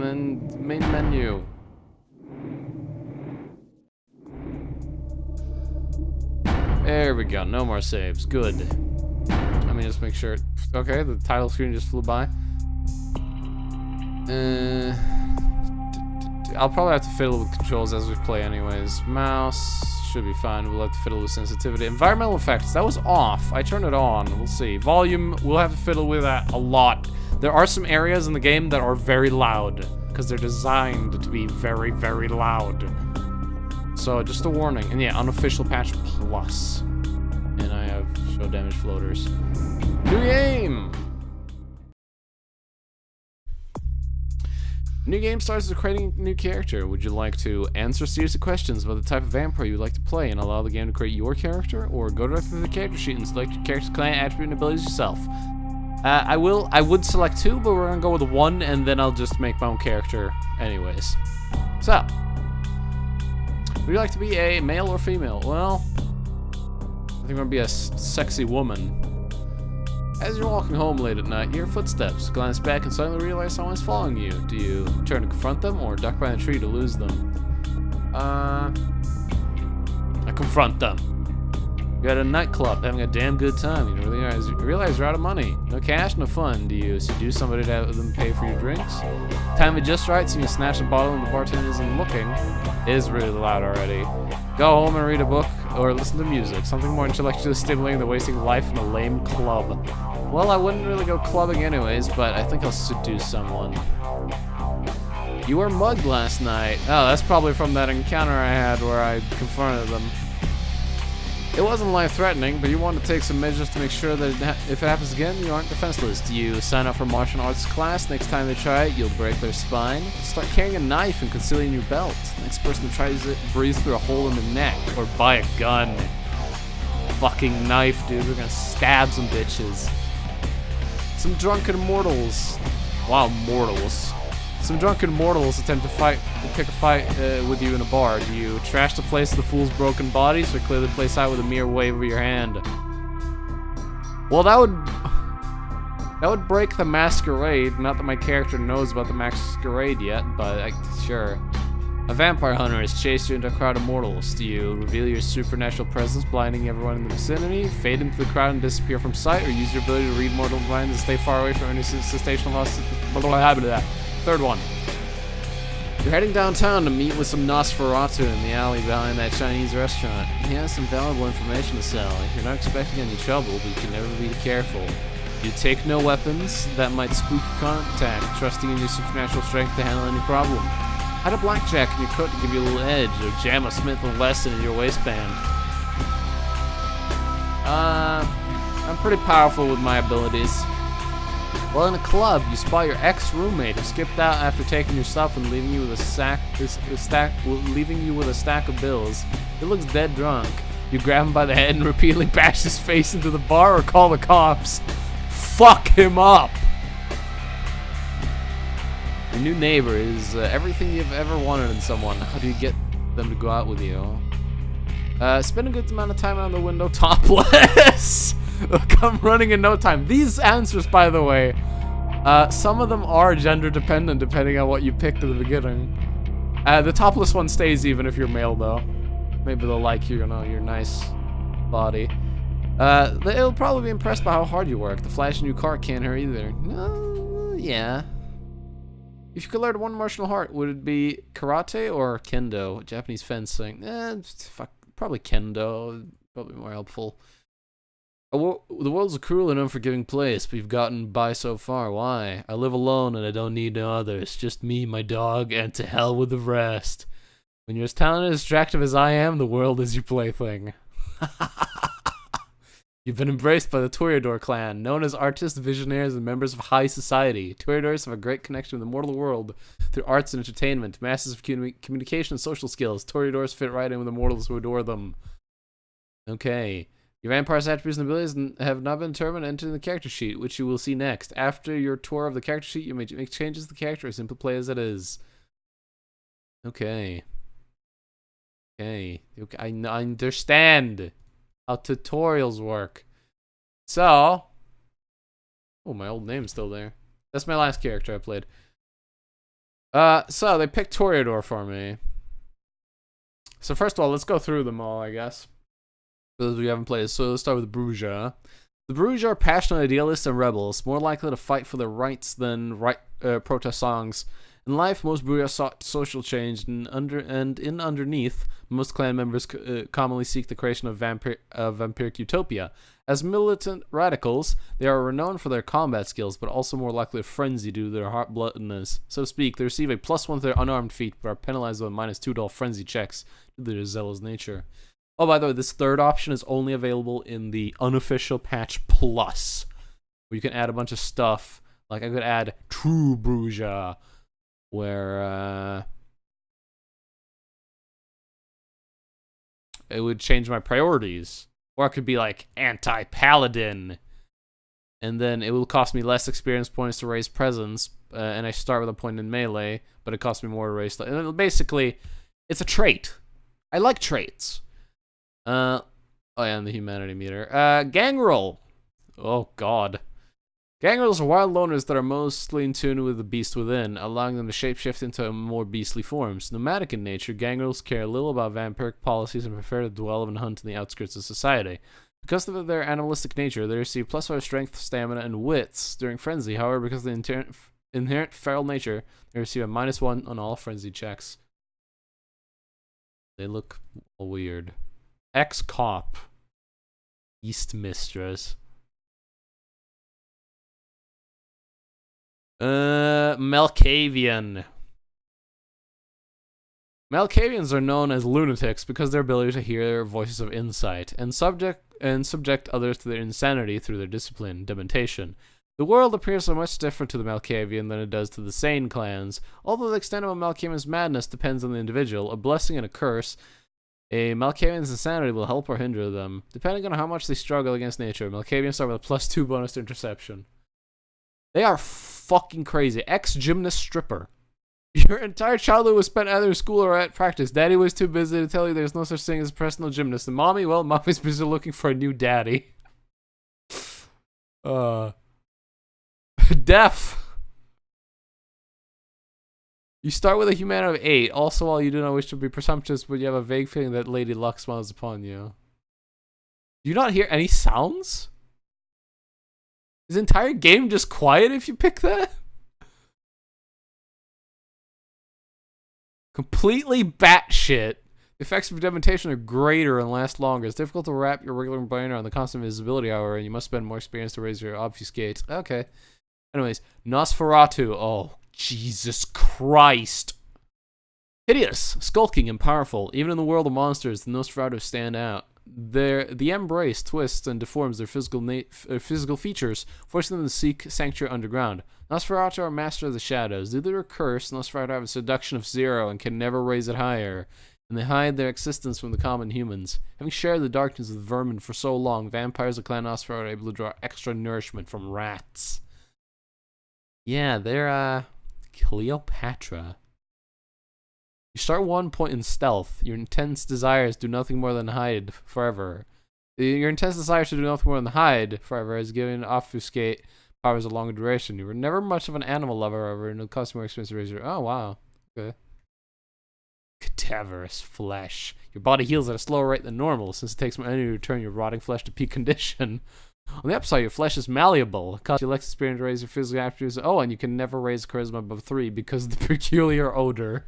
and then main menu. There we go. No more saves. Good. Let me just make sure. Okay, the title screen just flew by. I'll probably have to fiddle with controls as we play anyways. Mouse should be fine. We'll have to fiddle with sensitivity. Environmental effects, that was off. I turned it on. We'll see. Volume, we'll have to fiddle with that a lot. There are some areas in the game that are very loud because they're designed to be very, very loud. So just a warning. And yeah, unofficial patch plus. And I have show damage floaters. New game! New game starts with creating a new character. Would you like to answer a series of questions about the type of vampire you would like to play and allow the game to create your character? Or go directly to the character sheet and select your character's client attribute and abilities yourself? I would select 2, but we're gonna go with 1 and then I'll just make my own character anyways. So, would you like to be a male or female? Well, I think I'm gonna be a sexy woman. As you're walking home late at night, you hear footsteps. Glance back and suddenly realize someone's following you. Do you turn to confront them or duck behind a tree to lose them? I confront them. You're at a nightclub having a damn good time. You realize you're out of money. No cash, no fun. Do you seduce somebody to have them pay for your drinks? Time it just right, so you snatch a bottle and the bartender isn't looking. It is really loud already. Go home and read a book or listen to music. Something more intellectually stimulating than wasting life in a lame club. Well, I wouldn't really go clubbing anyways, but I think I'll seduce someone. You were mugged last night. Oh, that's probably from that encounter I had where I confronted them. It wasn't life-threatening, but you want to take some measures to make sure that if it happens again, you aren't defenseless. Do you sign up for martial arts class? Next time they try it, you'll break their spine. Start carrying a knife and concealing your belt. Next person who tries it breathes through a hole in the neck. Or buy a gun. Fucking knife, dude. We're gonna stab some bitches. Some drunken mortals. Wow, mortals. Some drunken mortals attempt to pick a fight with you in a bar. Do you trash the place with the fool's broken bodies or clear the place out with a mere wave of your hand? Well, that would break the Masquerade. Not that my character knows about the Masquerade yet, but sure. A vampire hunter has chased you into a crowd of mortals. Do you reveal your supernatural presence, blinding everyone in the vicinity, fade into the crowd and disappear from sight, or use your ability to read mortal minds and stay far away from any sensational loss? Third one. You're heading downtown to meet with some Nosferatu in the alley behind that Chinese restaurant. He has some valuable information to sell. You're not expecting any trouble, but you can never be careful. You take no weapons that might spook contact, trusting in your supernatural strength to handle any problem. Hide a blackjack in your coat to give you a little edge, or jam a Smith & Wesson in your waistband. I'm pretty powerful with my abilities. Well, in a club, you spot your ex-roommate who skipped out after taking your stuff and leaving you with a stack of bills. He looks dead drunk. You grab him by the head and repeatedly bash his face into the bar or call the cops. Fuck him up! Your new neighbor is everything you've ever wanted in someone. How do you get them to go out with you? Spend a good amount of time on the window topless. Come running in no time. These answers, by the way, some of them are gender dependent depending on what you picked at the beginning. The topless one stays even if you're male, though. Maybe they'll like your nice body. They'll probably be impressed by how hard you work. The flash new car can't hurt either. No, yeah. If you could learn one martial art, would it be karate or kendo? Japanese fencing? Probably kendo. Probably more helpful. The world's a cruel and unforgiving place, but you've gotten by so far. Why? I live alone and I don't need no others. Just me, my dog, and to hell with the rest. When you're as talented and as attractive as I am, the world is your plaything. You've been embraced by the Toreador clan, known as artists, visionaries, and members of high society. Toreadors have a great connection with the mortal world through arts and entertainment, masters of communication and social skills. Toreadors fit right in with the mortals who adore them. Okay. Your vampire's attributes and abilities have not been determined and entered in the character sheet, which you will see next. After your tour of the character sheet, you may make changes to the character or simply play as it is. Okay. Okay. I understand how tutorials work. So, oh, my old name's still there. That's my last character I played. So they picked Toreador for me. So first of all, let's go through them all, I guess. For those we haven't played, so let's start with the Bruja. The Bruja are passionate idealists and rebels, more likely to fight for their rights than protest songs. In life, most Bruja sought social change, and underneath, most clan members commonly seek the creation of vampiric utopia. As militant radicals, they are renowned for their combat skills, but also more likely to frenzy due to their hot-bloodedness. So to speak, they receive a +1 to their unarmed feat, but are penalized with -2 to all frenzy checks due to their zealous nature. Oh, by the way, this third option is only available in the unofficial patch plus, where you can add a bunch of stuff. Like, I could add True Bruja, where it would change my priorities. Or it could be like anti-paladin. And then it will cost me less experience points to raise presence. And I start with a point in melee, but it costs me more to raise. And basically, it's a trait. I like traits. Oh yeah, and the humanity meter. Gangrel. Oh god. Gangrels are wild loners that are mostly in tune with the beast within, allowing them to shapeshift into more beastly forms. Nomadic in nature, gangrels care little about vampiric policies and prefer to dwell and hunt in the outskirts of society. Because of their animalistic nature, they receive +5 strength, stamina, and wits during frenzy. However, because of the inherent feral nature, they receive a -1 on all frenzy checks. They look weird. Ex-cop. East Mistress. Malkavian. Malkavians are known as lunatics because of their ability to hear voices of insight and subject others to their insanity through their discipline, dementation. The world appears so much different to the Malkavian than it does to the sane clans. Although the extent of a Malkavian's madness depends on the individual, a blessing and a curse, a Malkavian's insanity will help or hinder them, depending on how much they struggle against nature. Malkavians start with a +2 bonus to interception. They are fucking crazy. Ex-gymnast stripper. Your entire childhood was spent either in school or at practice. Daddy was too busy to tell you there's no such thing as a personal gymnast. And mommy, well, mommy's busy looking for a new daddy. Deaf. You start with a humanity of 8. Also, while you do not wish to be presumptuous, but you have a vague feeling that Lady Luck smiles upon you. Do you not hear any sounds? Is the entire game just quiet if you pick that? Completely batshit. The effects of dementation are greater and last longer. It's difficult to wrap your regular brain around the constant visibility hour, and you must spend more experience to raise your obfuscate. Okay. Anyways, Nosferatu. Oh, Jesus Christ. Hideous, skulking, and powerful. Even in the world of monsters, the Nosferatu stand out. The embrace twists and deforms their physical features, forcing them to seek sanctuary underground. Nosferatu are master of the shadows. Due to their curse, Nosferatu have a seduction of 0 and can never raise it higher, and they hide their existence from the common humans. Having shared the darkness with vermin for so long, vampires of Clan Nosferatu are able to draw extra nourishment from rats. Yeah, they're, Cleopatra. You start 1 point in stealth. Your intense desires do nothing more than hide forever. Your intense desire to do nothing more than hide forever has given obfuscate powers of longer duration. You were never much of an animal lover, however, and it'll cost more expensive to raise your... Oh, wow. Okay. Cadaverous flesh. Your body heals at a slower rate than normal, since it takes more energy to return your rotting flesh to peak condition. On the upside, your flesh is malleable. It costs you less experience to raise your physical attributes. Oh, and you can never raise charisma above 3 because of the peculiar odor.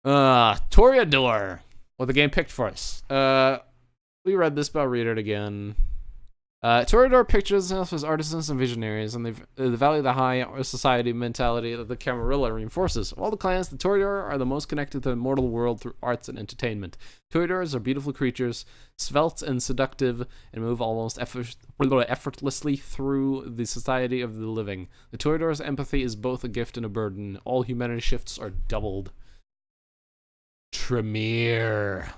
Toreador. What the game picked for us. We read this, but I'll read it again. Toreador pictures themselves as artisans and visionaries, and they value the high society mentality that the Camarilla reinforces. Of all the clans, the Toreador are the most connected to the mortal world through arts and entertainment. Toreadors are beautiful creatures, svelte and seductive, and move almost effortlessly through the society of the living. The Toreador's empathy is both a gift and a burden. All humanity shifts are doubled. Tremere.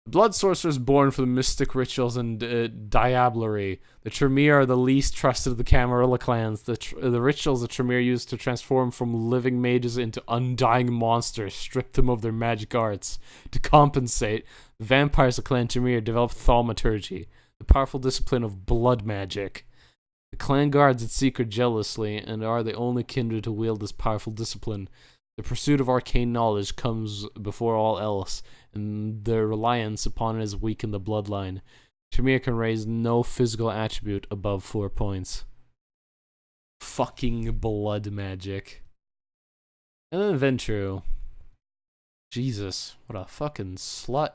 The blood sorcerers born for the mystic rituals and diablerie. The Tremere are the least trusted of the Camarilla clans. The rituals the Tremere use to transform from living mages into undying monsters strip them of their magic arts. To compensate, the vampires of Clan Tremere develop thaumaturgy, the powerful discipline of blood magic. The clan guards its secret jealously and are the only kindred to wield this powerful discipline. The pursuit of arcane knowledge comes before all else, and their reliance upon it is weak in the bloodline. Tremere can raise no physical attribute above 4 points. Fucking blood magic. And then Ventru. Jesus, what a fucking slut.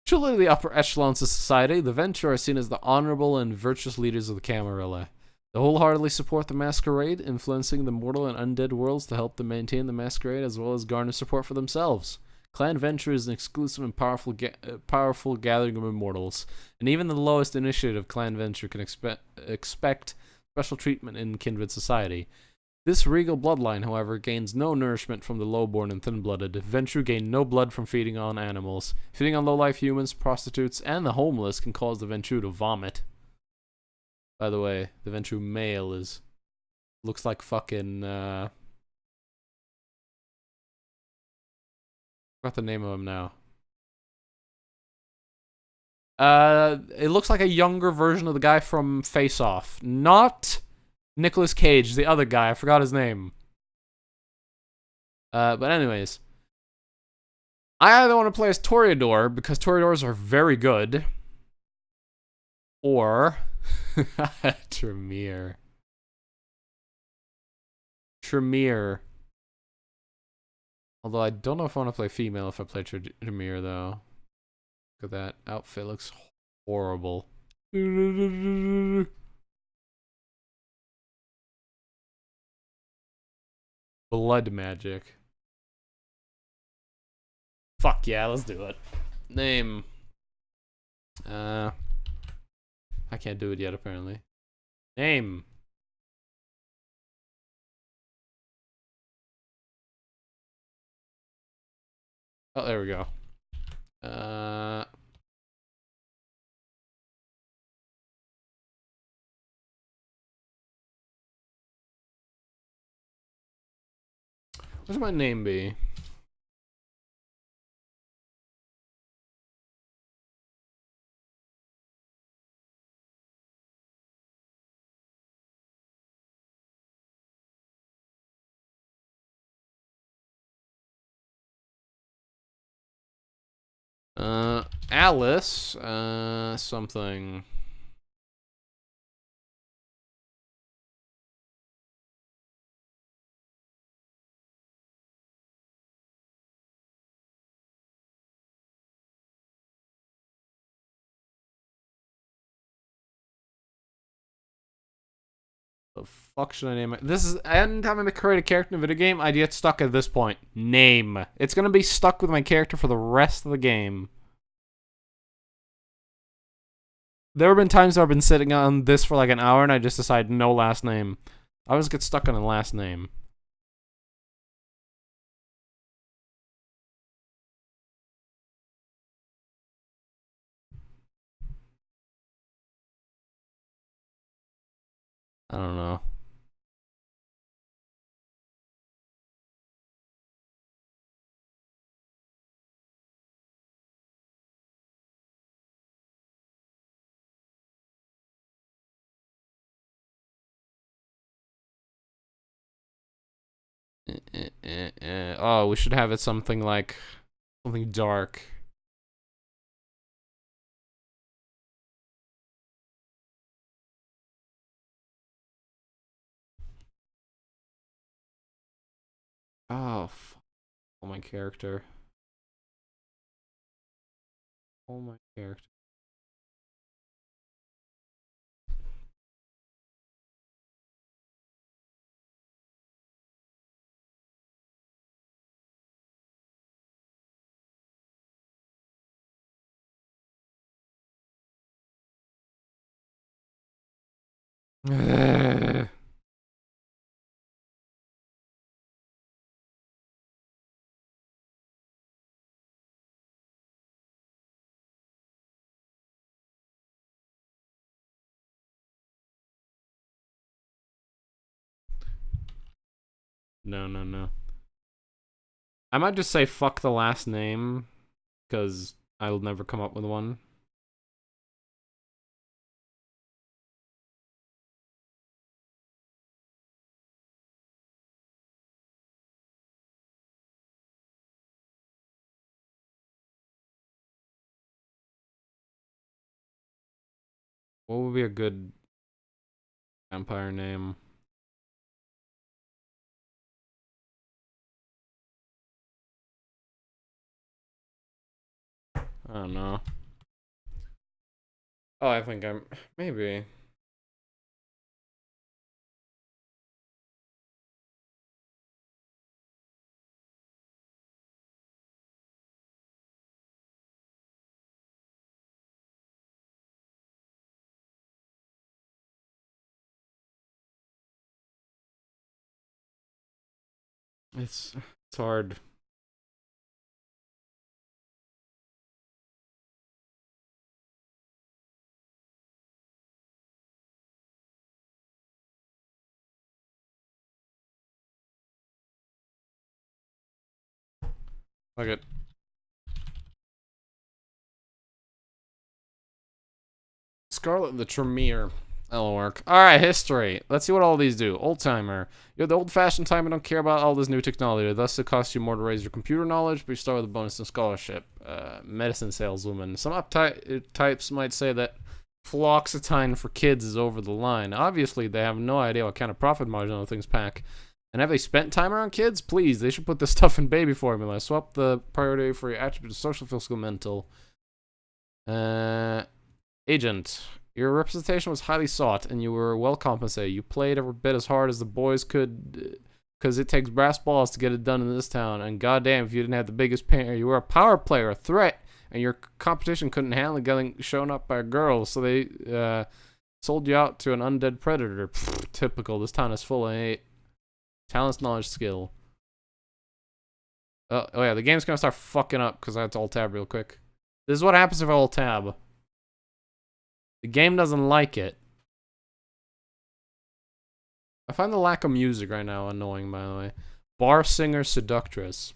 Truly the upper echelons of society, the Ventru are seen as the honorable and virtuous leaders of the Camarilla. They wholeheartedly support the Masquerade, influencing the mortal and undead worlds to help them maintain the Masquerade as well as garner support for themselves. Clan Ventru is an exclusive and powerful gathering of immortals, and even the lowest initiative of Clan Ventru can expect special treatment in kindred society. This regal bloodline, however, gains no nourishment from the lowborn and thin-blooded. Ventru gain no blood from feeding on animals. Feeding on low-life humans, prostitutes, and the homeless can cause the Ventru to vomit. By the way, the Ventru male looks like fucking, forgot the name of him now. It looks like a younger version of the guy from Face Off. Not Nicolas Cage, the other guy. I forgot his name. But anyways. I either want to play as Toreador, because Toreadors are very good. Or Tremere. Although I don't know if I want to play female if I play Tremere, though. Look at that. Outfit looks horrible. Blood magic. Fuck yeah, let's do it. Name. I can't do it yet, apparently. Name. Oh, there we go. What should my name be? Alice, something. The fuck should I name it? This is, anytime I create a character in a video game, I get stuck at this point. Name. It's gonna be stuck with my character for the rest of the game. There have been times where I've been sitting on this for like an hour and I just decide no last name. I always get stuck on a last name. I don't know. Oh, we should have it something like something dark. Oh, oh my character. Oh my character. No. I might just say fuck the last name, because I'll never come up with one. What would be a good vampire name? I don't know. Oh, I think I'm maybe. It's hard. Look at Scarlet the Tremere. That'll work. Alright, history. Let's see what all these do. Old timer. You're the old fashioned time and don't care about all this new technology. Thus, it costs you more to raise your computer knowledge, but you start with a bonus in scholarship. Medicine saleswoman. Some types might say that fluoxetine for kids is over the line. Obviously, they have no idea what kind of profit margin those things pack. And have they spent time around kids? Please, they should put this stuff in baby formula. Swap the priority for your attributes social, physical, mental. Agent. Your representation was highly sought, and you were well compensated. You played every bit as hard as the boys could, because it takes brass balls to get it done in this town. And goddamn, if you didn't have the biggest pair, you were a power player, a threat, and your competition couldn't handle getting shown up by a girl, so they sold you out to an undead predator. Pfft, typical. This town is full of hate. Talents, knowledge, skill. Oh yeah, the game's gonna start fucking up because I have to alt tab real quick. This is what happens if I alt tab. The game doesn't like it. I find the lack of music right now annoying, by the way. Bar singer seductress.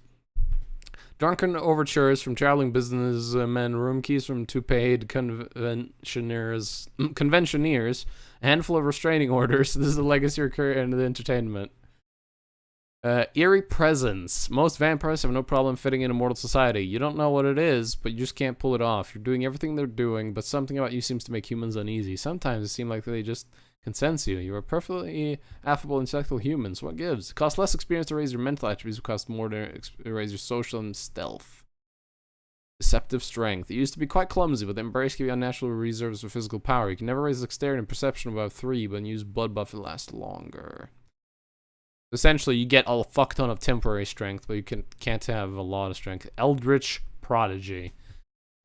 Drunken overtures from traveling businessmen, room keys from two paid conventioneers, a handful of restraining orders. This is the legacy of your career and the entertainment. Eerie presence. Most vampires have no problem fitting in a mortal society. You don't know what it is, but you just can't pull it off. You're doing everything they're doing, but something about you seems to make humans uneasy. Sometimes it seems like they just can sense you. You are perfectly affable, intellectual humans. What gives? It costs less experience to raise your mental attributes. It costs more to raise your social and stealth. Deceptive strength. It used to be quite clumsy, but the embrace gave you unnatural reserves of physical power. You can never raise dexterity and perception above 3, but when you use blood buff, it lasts longer. Essentially, you get a fuck ton of temporary strength, but you can't have a lot of strength. Eldritch Prodigy.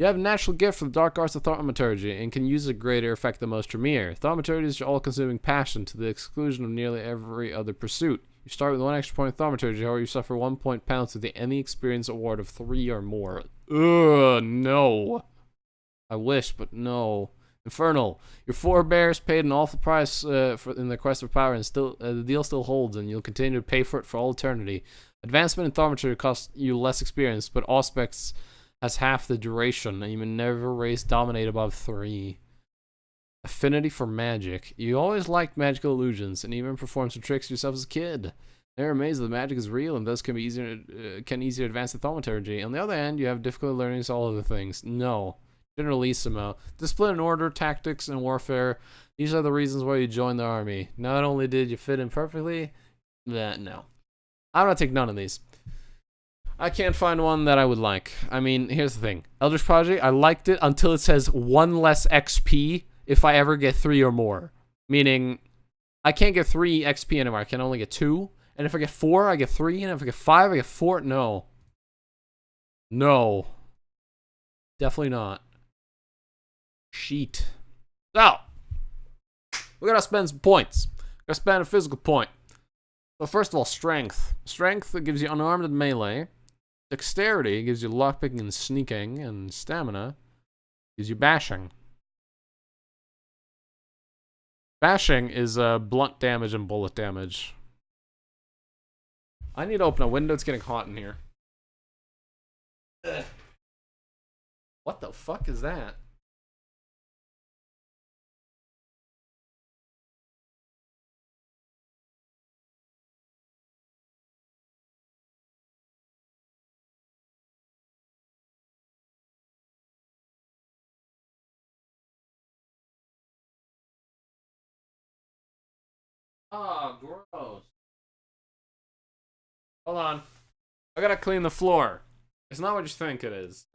You have a natural gift for the dark arts of thaumaturgy and can use a greater effect than most Tremere. Thaumaturgy is your all-consuming passion to the exclusion of nearly every other pursuit. You start with 1 extra point of thaumaturgy, however you suffer 1 point penalty to the any experience award of 3 or more. Ugh, no. I wish, but no. Infernal. Your forebears paid an awful price in the quest for power, and still the deal still holds, and you'll continue to pay for it for all eternity. Advancement in thaumaturgy costs you less experience, but Auspex has half the duration, and you may never raise dominate above 3. Affinity for magic. You always liked magical illusions, and even performed some tricks yourself as a kid. They're amazed that magic is real, and thus can easier advance the thaumaturgy. On the other hand, you have difficulty learning all other things. No. Generalissimo. Discipline and order, tactics, and warfare. These are the reasons why you joined the army. Not only did you fit in perfectly, no. I'm gonna take none of these. I can't find one that I would like. I mean, here's the thing. Eldritch Prodigy, I liked it until it says 1 less XP if I ever get 3 or more. Meaning, I can't get 3 XP anymore. I can only get 2. And if I get 4, I get 3. And if I get 5, I get 4. No. No. Definitely not. Sheet. So, we're gonna spend some points. We're gonna spend a physical point. So first of all, strength. Strength that gives you unarmed and melee. Dexterity gives you lockpicking and sneaking, and stamina gives you bashing. Bashing is blunt damage and bullet damage. I need to open a window. It's getting hot in here. Ugh. What the fuck is that? Oh, gross. Hold on. I gotta clean the floor. It's not what you think it is.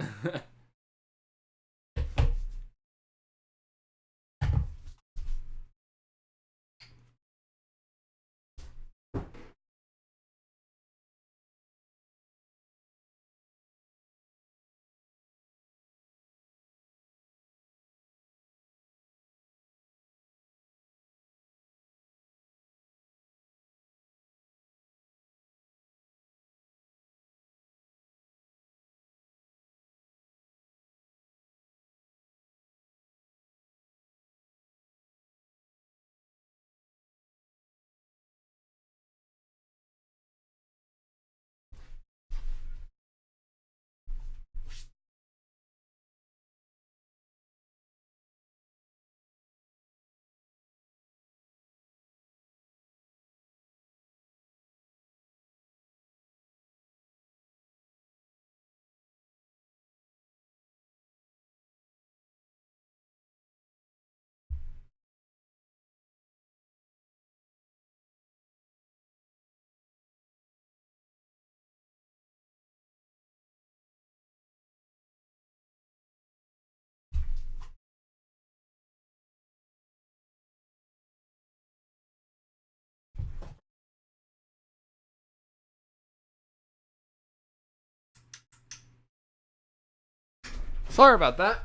Sorry about that.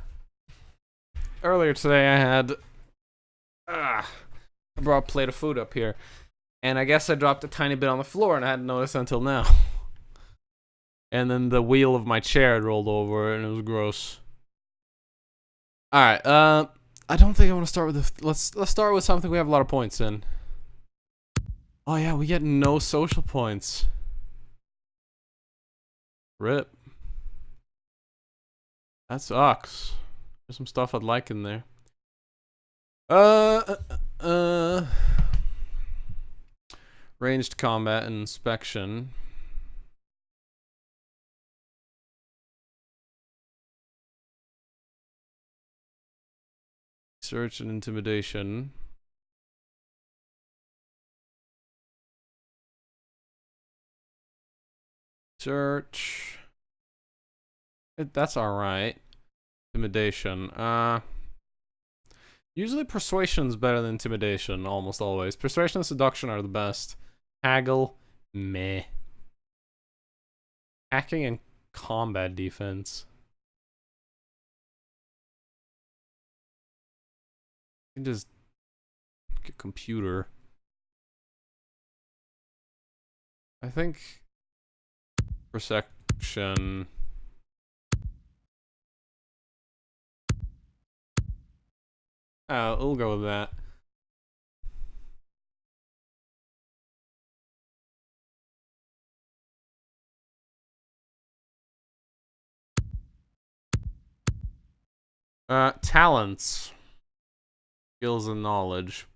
Earlier today I had I brought a plate of food up here, and I guess I dropped a tiny bit on the floor and I hadn't noticed until now. And then the wheel of my chair had rolled over and it was gross. Alright, I don't think I want to start with let's start with something we have a lot of points in. Oh yeah, we get no social points. RIP. That sucks. There's some stuff I'd like in there. Ranged combat and inspection. Search and intimidation. Search. That's alright. Intimidation. Usually persuasion's better than intimidation, almost always. Persuasion and seduction are the best. Haggle, meh. Hacking and combat defense. You can just get computer. I think perception. We'll go with that. Talents. Skills and knowledge.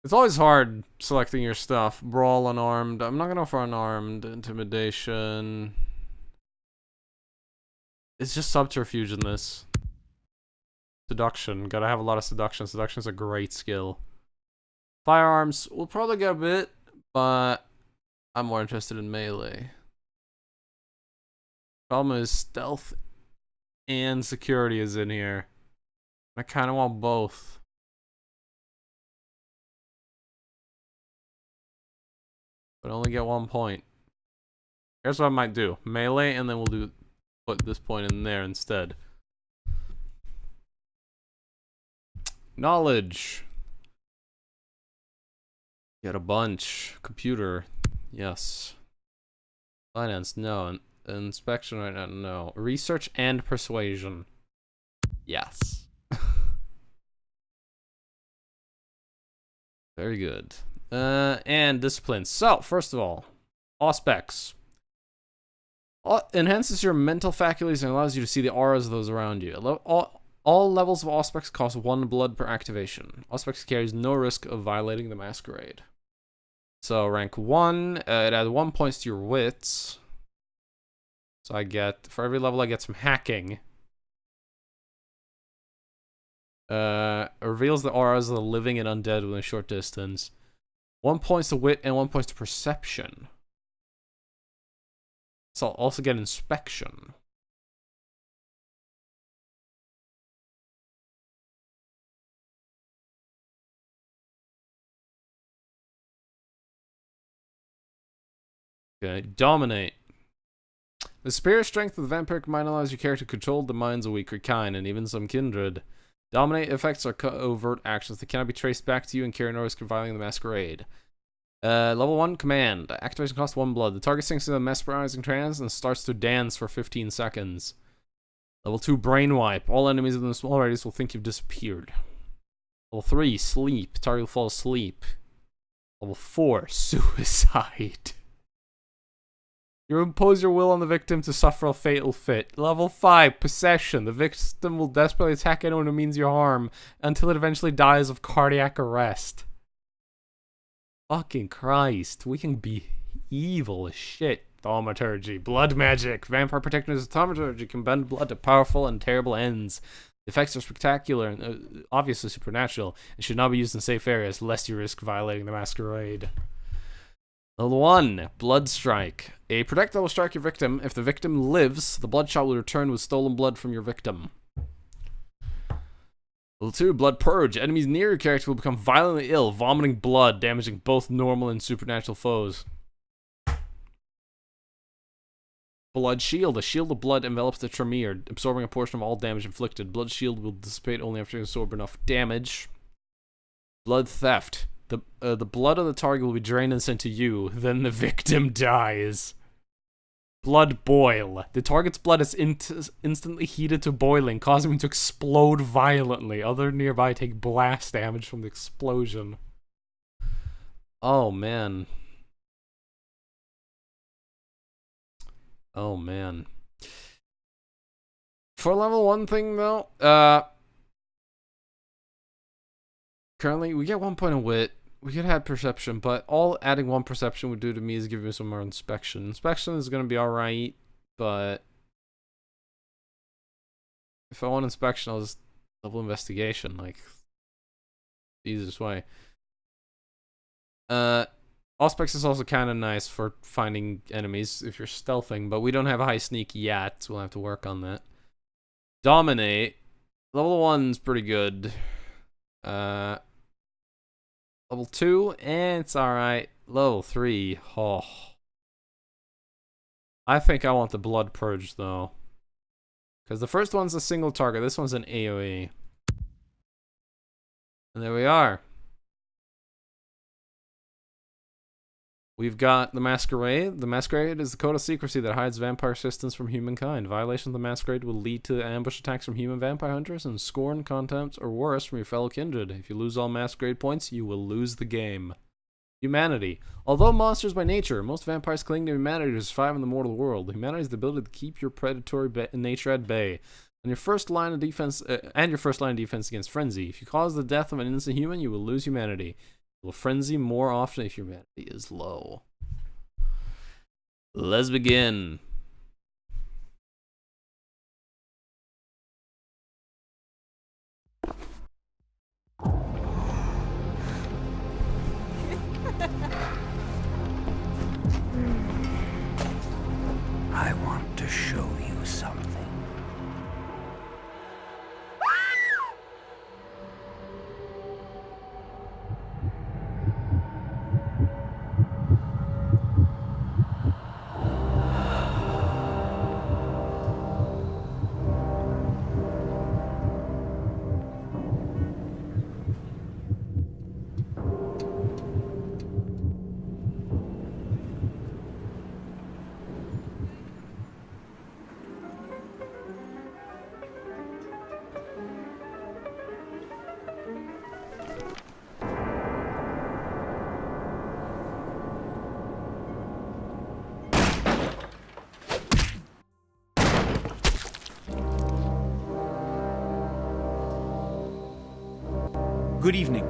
It's always hard selecting your stuff. Brawl, unarmed. I'm not gonna go for unarmed. Intimidation. It's just subterfuge in this. Seduction. Gotta have a lot of seduction. Seduction's a great skill. Firearms. We'll probably get a bit, but I'm more interested in melee. Problem is stealth and security is in here. I kind of want both. But only get 1 point. Here's what I might do. Melee, and then we'll put this point in there instead. Knowledge. Get a bunch. Computer. Yes. Finance. No. Inspection right now. No. Research and persuasion. Yes. Very good. And discipline. So, first of all, Auspex. Enhances your mental faculties and allows you to see the auras of those around you. All levels of Auspex cost 1 blood per activation. Auspex carries no risk of violating the Masquerade. So, rank 1, it adds 1 point to your wits. So I get, for every level I get some hacking. Reveals the auras of the living and undead within a short distance. 1 point to wit and 1 point to perception. So I'll also get inspection. Okay, dominate. The spirit strength of the vampiric mind allows your character to control the minds of weaker kind and even some kindred. Dominate effects are overt actions that cannot be traced back to you and carry no risk of violating the Masquerade. Level 1, command. Activation costs 1 blood. The target sinks into a mesmerizing trance and starts to dance for 15 seconds. Level 2, brain wipe. All enemies within a small radius will think you've disappeared. Level 3, sleep. Target will fall asleep. Level 4, suicide. You impose your will on the victim to suffer a fatal fit. Level 5, possession. The victim will desperately attack anyone who means you harm until it eventually dies of cardiac arrest. Fucking Christ. We can be evil as shit. Thaumaturgy. Blood magic. Vampire protectors of thaumaturgy can bend blood to powerful and terrible ends. The effects are spectacular and obviously supernatural and should not be used in safe areas lest you risk violating the Masquerade. Level 1, Blood Strike. A projectile will strike your victim. If the victim lives, the bloodshot will return with stolen blood from your victim. Level 2, Blood Purge. Enemies near your character will become violently ill, vomiting blood, damaging both normal and supernatural foes. Blood Shield. A shield of blood envelops the Tremere, absorbing a portion of all damage inflicted. Blood Shield will dissipate only after you absorb enough damage. Blood Theft. The blood of the target will be drained and sent to you, then the victim dies. Blood Boil. The target's blood is instantly heated to boiling, causing him to explode violently. Other nearby take blast damage from the explosion. Oh, man. Oh, man. For level 1 thing, though, currently, we get 1 point of wit. We could have perception, but all adding 1 perception would do to me is give me some more inspection. Inspection is going to be alright, but if I want inspection, I'll just level investigation, like, the easiest way. Auspex is also kind of nice for finding enemies if you're stealthing, but we don't have a high sneak yet, so we'll have to work on that. Dominate. Level 1's pretty good. Level 2, and it's alright. Level 3, oh. I think I want the Blood Purge, though. Because the first one's a single target, this one's an AoE. And there we are. We've got the Masquerade. The Masquerade is the code of secrecy that hides vampire systems from humankind. Violation of the Masquerade will lead to ambush attacks from human vampire hunters and scorn, contempt, or worse from your fellow kindred. If you lose all Masquerade points, you will lose the game. Humanity. Although monsters by nature, most vampires cling to humanity to survive in the mortal world. Humanity has the ability to keep your predatory nature at bay. And your first line of defense against frenzy. If you cause the death of an innocent human, you will lose humanity. Will frenzy more often if humanity is low. Let's begin. I want to show you something. Good evening.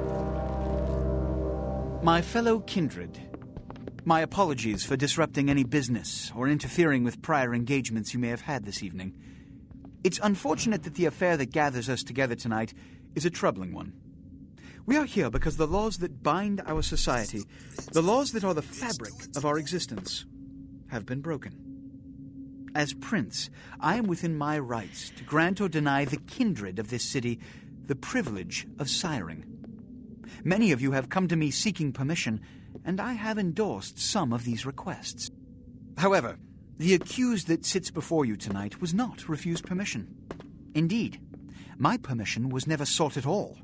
My fellow kindred, my apologies for disrupting any business or interfering with prior engagements you may have had this evening. It's unfortunate that the affair that gathers us together tonight is a troubling one. We are here because the laws that bind our society, the laws that are the fabric of our existence, have been broken. As prince, I am within my rights to grant or deny the kindred of this city the privilege of siring. Many of you have come to me seeking permission, and I have endorsed some of these requests. However, the accused that sits before you tonight was not refused permission. Indeed, my permission was never sought at all.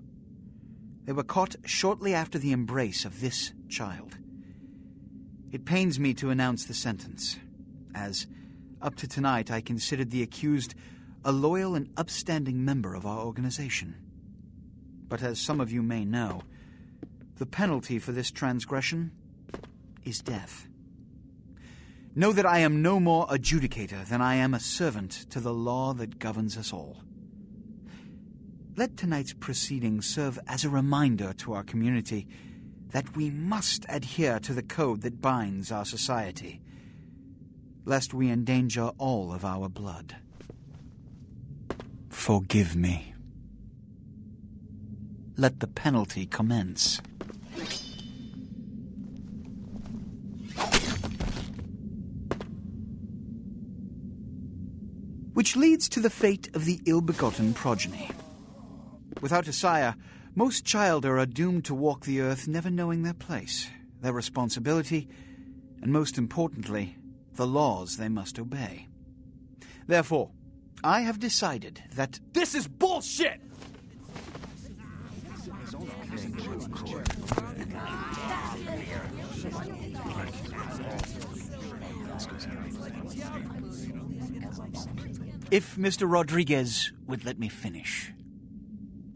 They were caught shortly after the embrace of this child. It pains me to announce the sentence, as up to tonight I considered the accused a loyal and upstanding member of our organization. But as some of you may know, the penalty for this transgression is death. Know that I am no more adjudicator than I am a servant to the law that governs us all. Let tonight's proceedings serve as a reminder to our community that we must adhere to the code that binds our society, lest we endanger all of our blood. Forgive me. Let the penalty commence. Which leads to the fate of the ill-begotten progeny. Without a sire, most childer are doomed to walk the earth never knowing their place, their responsibility, and most importantly, the laws they must obey. Therefore, I have decided that... This is bullshit! If Mr. Rodriguez would let me finish.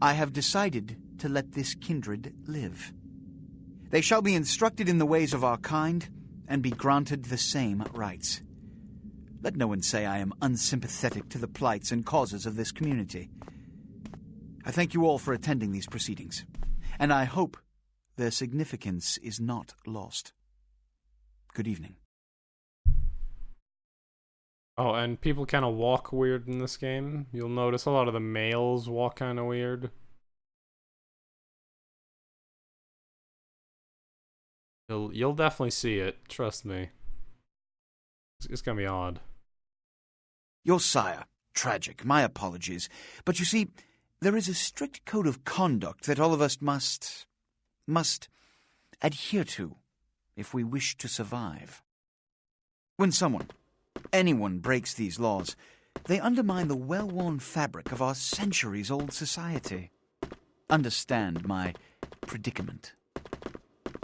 I have decided to let this kindred live. They shall be instructed in the ways of our kind and be granted the same rights. Let no one say I am unsympathetic to the plights and causes of this community. I thank you all for attending these proceedings, and I hope their significance is not lost. Good evening. Oh, and people kind of walk weird in this game. You'll notice a lot of the males walk kind of weird. You'll definitely see it. Trust me. It's gonna be odd. Your sire. Tragic. My apologies. But you see, there is a strict code of conduct that all of us must adhere to if we wish to survive. When anyone breaks these laws, they undermine the well-worn fabric of our centuries-old society. Understand my predicament.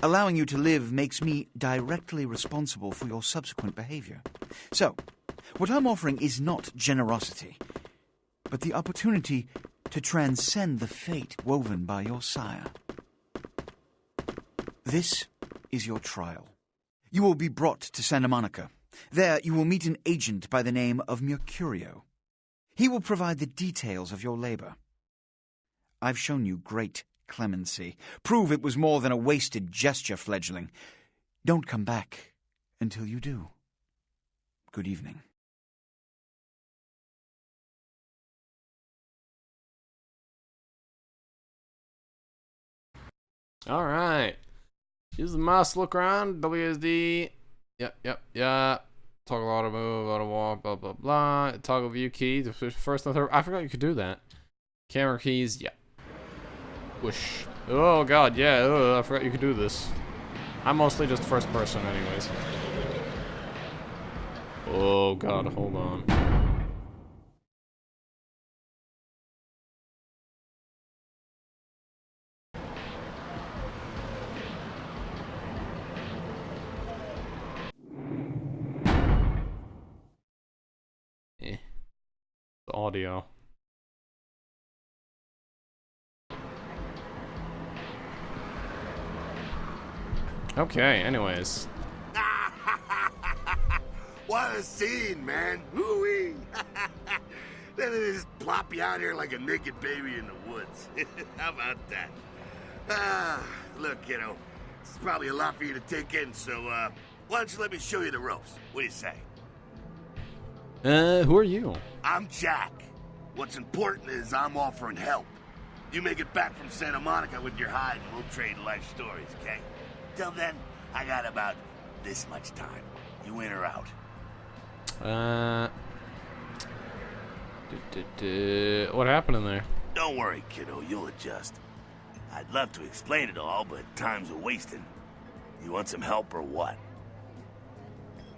Allowing you to live makes me directly responsible for your subsequent behavior. So, what I'm offering is not generosity, but the opportunity to transcend the fate woven by your sire. This is your trial. You will be brought to Santa Monica. There you will meet an agent by the name of Mercurio. He will provide the details of your labor. I've shown you great clemency. Prove it was more than a wasted gesture, fledgling. Don't come back until you do. Good evening. Alright. Use the mouse, look around, WSD. Yep. Toggle auto move, auto walk, blah, blah, blah. Toggle view key, the first and third. I forgot you could do that. Camera keys, yeah. Whoosh. Oh, God, yeah. I forgot you could do this. I'm mostly just first person anyways. Oh, God, hold on. The audio. Okay, anyways. What a scene, man. Woo-wee. Then they just plop you out here like a naked baby in the woods. How about that? Look, kiddo, it's probably a lot for you to take in, so, why don't you let me show you the ropes? What do you say? Who are you? I'm Jack. What's important is I'm offering help. You make it back from Santa Monica with your hide and we'll trade life stories, okay? Till then, I got about this much time. You in or out? What happened in there? Don't worry, kiddo, you'll adjust. I'd love to explain it all, but time's a-wasting. You want some help or what?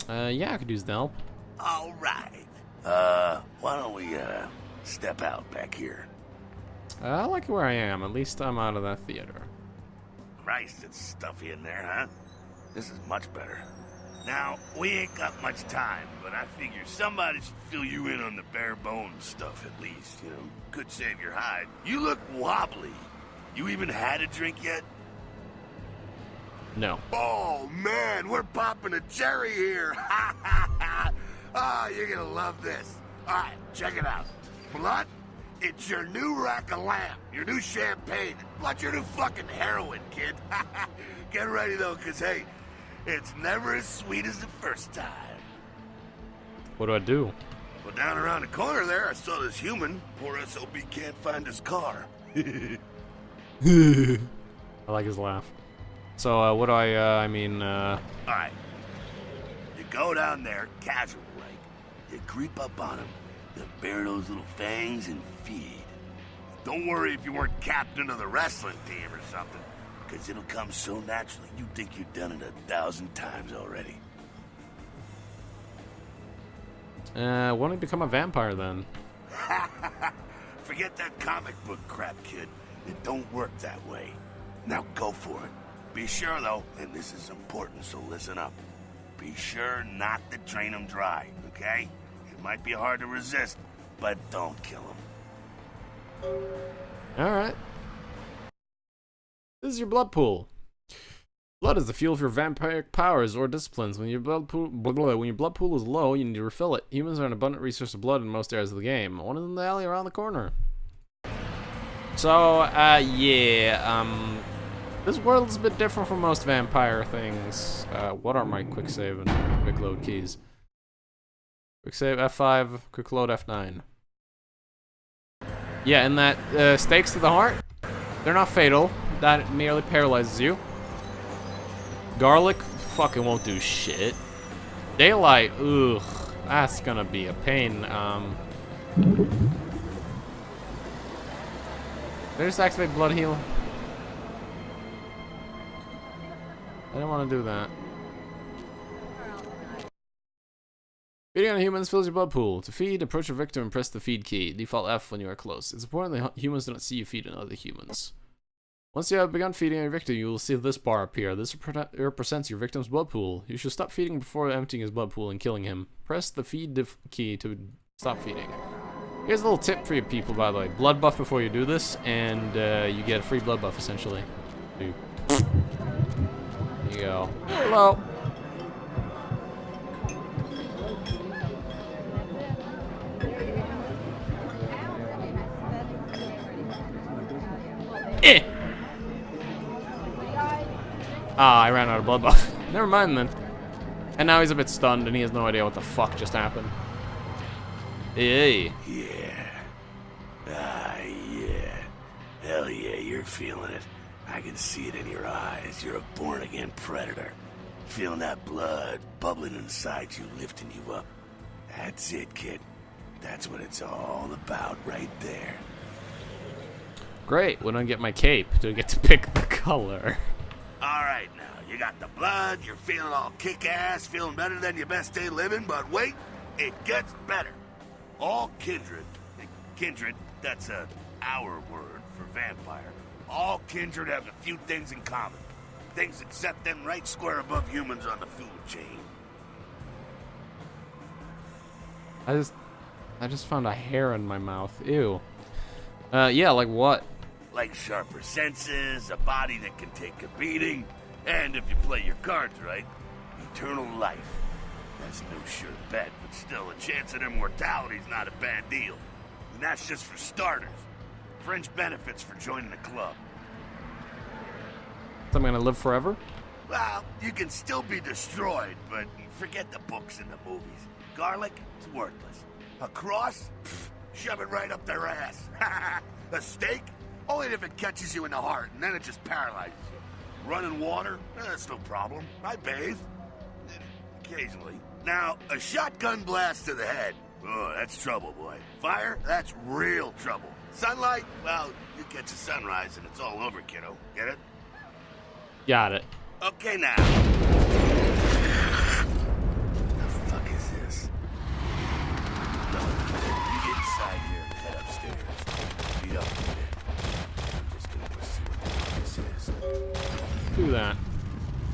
Yeah, I could use the help. All right. Why don't we, step out back here? I like where I am. At least I'm out of that theater. Christ, it's stuffy in there, huh? This is much better. Now, we ain't got much time, but I figure somebody should fill you in on the bare bones stuff at least, you know. Could save your hide. You look wobbly. You even had a drink yet? No. Oh, man, we're popping a cherry here. Ah, you're gonna love this. All right, check it out. Blood, it's your new rack of lamb, your new champagne, plus your new fucking heroin, kid. Get ready, though, because, hey, it's never as sweet as the first time. What do I do? Well, down around the corner there, I saw this human. Poor SOB can't find his car. I like his laugh. So, what do I mean, All right. You go down there, casual like. You creep up on him, then bare those little fangs and feed. Don't worry if you weren't captain of the wrestling team or something, because it'll come so naturally you think you've done it 1,000 times already. why don't I become a vampire then? Forget that comic book crap, kid. It don't work that way. Now go for it. Be sure, though, and this is important, so listen up. Be sure not to drain them dry, okay? It might be hard to resist, but don't kill them. Alright. This is your blood pool. Blood is the fuel for vampiric powers or disciplines. When your blood pool is low, you need to refill it. Humans are an abundant resource of blood in most areas of the game. One is in the alley around the corner. So, this world is a bit different from most vampire things. What are my quick save and quick load keys? Quick save F5, quick load F9. Yeah, and that stakes to the heart, they're not fatal. That merely paralyzes you. Garlic fucking won't do shit. Daylight, ugh, that's gonna be a pain. Did I just activate blood heal? I don't want to do that. Feeding on humans fills your blood pool. To feed, approach your victim and press the feed key. Default F when you are close. It's important that humans do not see you feed on other humans. Once you have begun feeding your victim, you will see this bar appear. This represents your victim's blood pool. You should stop feeding before emptying his blood pool and killing him. Press the feed key to stop feeding. Here's a little tip for you people, by the way. Blood buff before you do this, and you get a free blood buff, essentially. There you go. Hello. Eh! Ah, I ran out of blood buff. Never mind then. And now he's a bit stunned and he has no idea what the fuck just happened. Hey. Yeah. Ah, yeah. Hell yeah, you're feeling it. I can see it in your eyes. You're a born-again predator. Feeling that blood bubbling inside you, lifting you up. That's it, kid. That's what it's all about right there. Great. When I get my cape, do I get to pick the color? All right, now, you got the blood, you're feeling all kick-ass, feeling better than your best day living, but wait, it gets better. All kindred, that's our word for vampire, all kindred have a few things in common. Things that set them right square above humans on the food chain. I just found a hair in my mouth. Ew. Yeah, like what? Like sharper senses, a body that can take a beating, and if you play your cards right, eternal life. That's no sure bet, but still, a chance at immortality's not a bad deal. And that's just for starters. Fringe benefits for joining the club. So I'm gonna live forever? Well, you can still be destroyed, but forget the books and the movies. Garlic, it's worthless. A cross? Pfft, shove it right up their ass. A steak? Only if it catches you in the heart, and then it just paralyzes you. Running water? That's no problem. I bathe. Occasionally. Now, a shotgun blast to the head. Oh, that's trouble, boy. Fire? That's real trouble. Sunlight? Well, you catch a sunrise and it's all over, kiddo. Get it? Got it. Okay, now. The fuck is this? No, you get inside here and head upstairs. Beat up a bit. I'm just gonna go see what the fuck this is. Do that.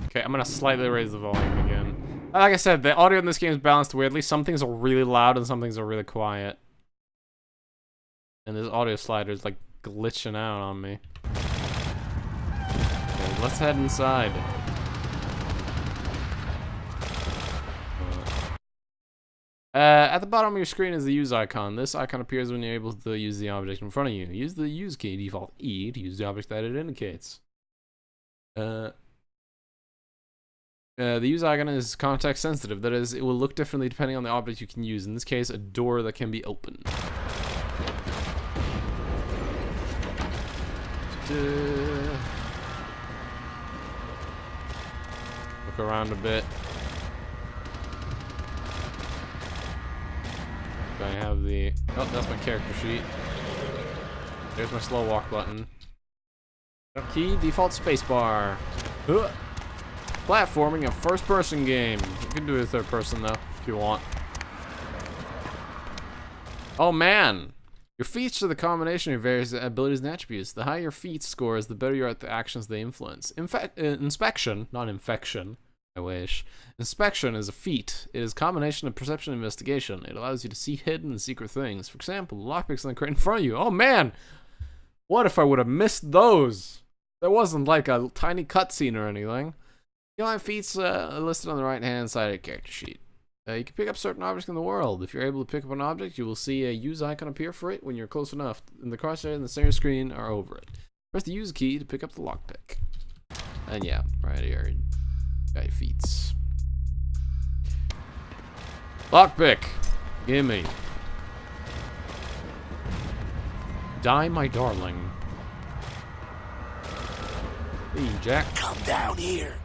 Okay, I'm gonna slightly raise the volume again. Like I said, the audio in this game is balanced weirdly. Some things are really loud and some things are really quiet. And this audio slider is like glitching out on me. Okay, let's head inside. At the bottom of your screen is the use icon. This icon appears when you're able to use the object in front of you. Use the use key, default E, to use the object that it indicates. The use icon is context sensitive. That is, it will look differently depending on the object you can use. In this case, a door that can be opened. Look around a bit. I have the... Oh, that's my character sheet. There's my slow walk button. Key, default spacebar. Platforming, a first-person game. You can do it third person though, if you want. Oh man! Your feats are the combination of your various abilities and attributes. The higher your feats score is, the better you are at the actions they influence. Inspection, not infection, I wish. Inspection is a feat. It is a combination of perception and investigation. It allows you to see hidden and secret things. For example, the lockpicks in the crate in front of you. Oh man! What if I would have missed those? There wasn't like a tiny cutscene or anything. You'll have feats listed on the right-hand side of your character sheet. You can pick up certain objects in the world. If you're able to pick up an object, you will see a use icon appear for it when you're close enough. And the crosshair and the center screen are over it. Press the use key to pick up the lockpick. And yeah, right here, got your feats. Lockpick, gimme. Die, my darling. Hey, Jack. Come down here.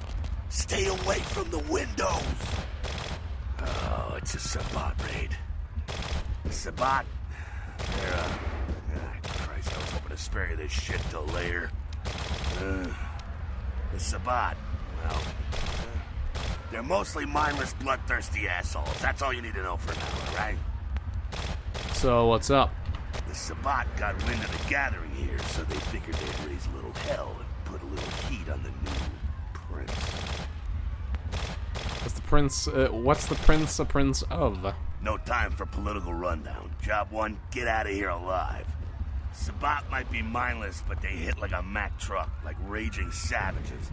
Stay away from the windows. Oh, it's a Sabbat raid. The Sabbat? They're, Christ, I was hoping to spare you this shit till later. The Sabbat, well, they're mostly mindless, bloodthirsty assholes. That's all you need to know for now, alright? So, what's up? The Sabbat got wind of the gathering here, so they figured they'd raise a little hell and put a little heat on the new prince. What's the prince a prince of? No time for political rundown. Job one, get out of here alive. Sabbat might be mindless, but they hit like a Mack truck, like raging savages.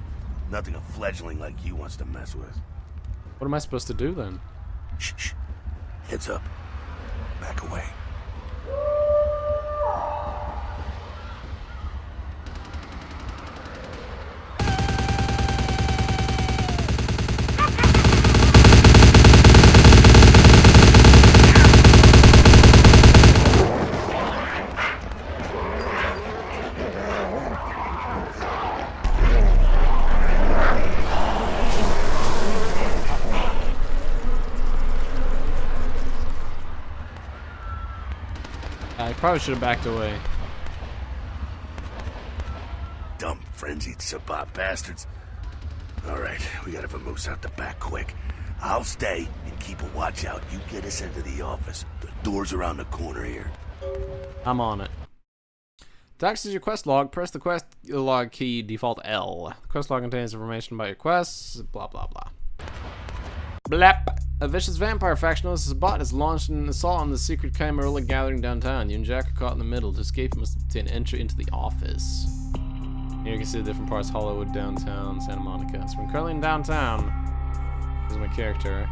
Nothing a fledgling like you wants to mess with. What am I supposed to do then? Shh, shh. Heads up. Back away. I probably should have backed away. Dumb, frenzied Sabbat bastards. Alright, we gotta vamoose out the back quick. I'll stay and keep a watch out. You get us into the office. The door's around the corner here. I'm on it. To access your quest log, press the quest log key, default L. The quest log contains information about your quests, blah blah blah. Blap! A vicious vampire faction known as Sabbat has launched an assault on the secret Camarilla gathering downtown. You and Jack are caught in the middle. To escape, you must obtain entry into the office. Here you can see the different parts: Hollywood, downtown, Santa Monica. So we're currently in downtown. Here's my character.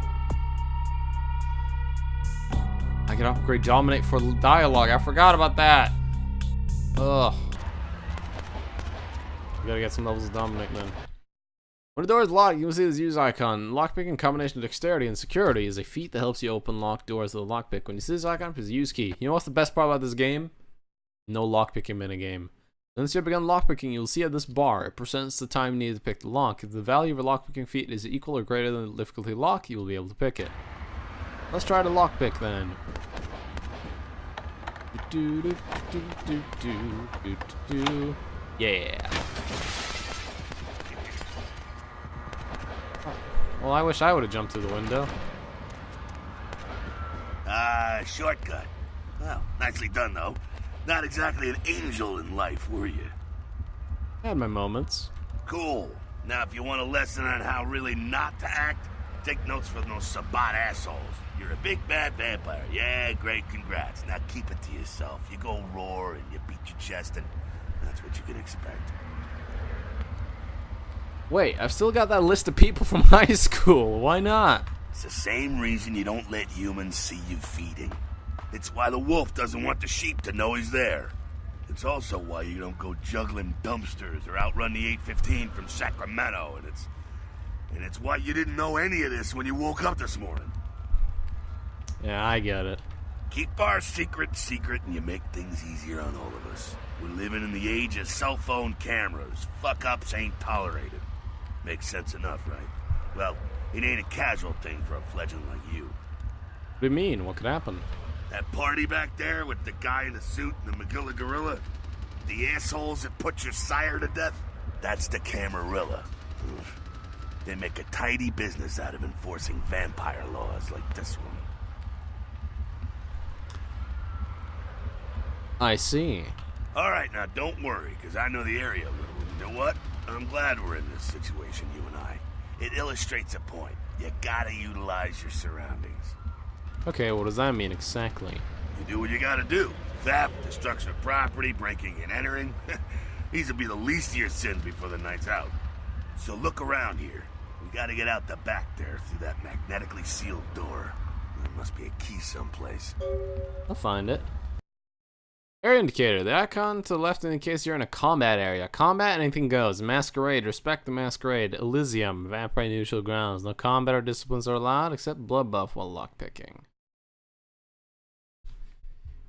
I can upgrade Dominate for dialogue. I forgot about that. Ugh. We gotta get some levels of Dominate then. When the door is locked, you can see this use icon. Lockpick in combination of dexterity and security is a feat that helps you open locked doors with a lockpick. When you see this icon, press the use key. You know what's the best part about this game? No lockpicking minigame. Once you have begun lockpicking, you'll see at this bar, it presents the time needed to pick the lock. If the value of a lockpicking feat is equal or greater than the difficulty lock, you will be able to pick it. Let's try to lockpick then. Yeah. Well, I wish I would have jumped through the window. Shortcut. Well, nicely done, though. Not exactly an angel in life, were you? I had my moments. Cool. Now, if you want a lesson on how really not to act, take notes from those Sabat assholes. You're a big bad vampire. Yeah, great, congrats. Now keep it to yourself. You go roar and you beat your chest, and that's what you can expect. Wait, I've still got that list of people from high school. Why not? It's the same reason you don't let humans see you feeding. It's why the wolf doesn't want the sheep to know he's there. It's also why you don't go juggling dumpsters or outrun the 815 from Sacramento, and it's why you didn't know any of this when you woke up this morning. Yeah, I get it. Keep our secret, and you make things easier on all of us. We're living in the age of cell phone cameras. Fuck-ups ain't tolerated. Makes sense enough, right? Well, it ain't a casual thing for a fledgling like you. What do you mean? What could happen? That party back there with the guy in the suit and the McGilla gorilla? The assholes that put your sire to death? That's the Camarilla. They make a tidy business out of enforcing vampire laws like this one. I see. Alright, now don't worry, because I know the area a little. You know what? I'm glad we're in this situation, you and I. It illustrates a point. You gotta utilize your surroundings. Okay, what does that mean exactly? You do what you gotta do. Theft, destruction of property, breaking and entering. These will be the least of your sins before the night's out. So look around here. We gotta get out the back there through that magnetically sealed door. There must be a key someplace. I'll find it. Area indicator. The icon to the left indicates you're in a combat area. Combat, anything goes. Masquerade. Respect the Masquerade. Elysium. Vampire neutral grounds. No combat or disciplines are allowed except blood buff while lockpicking.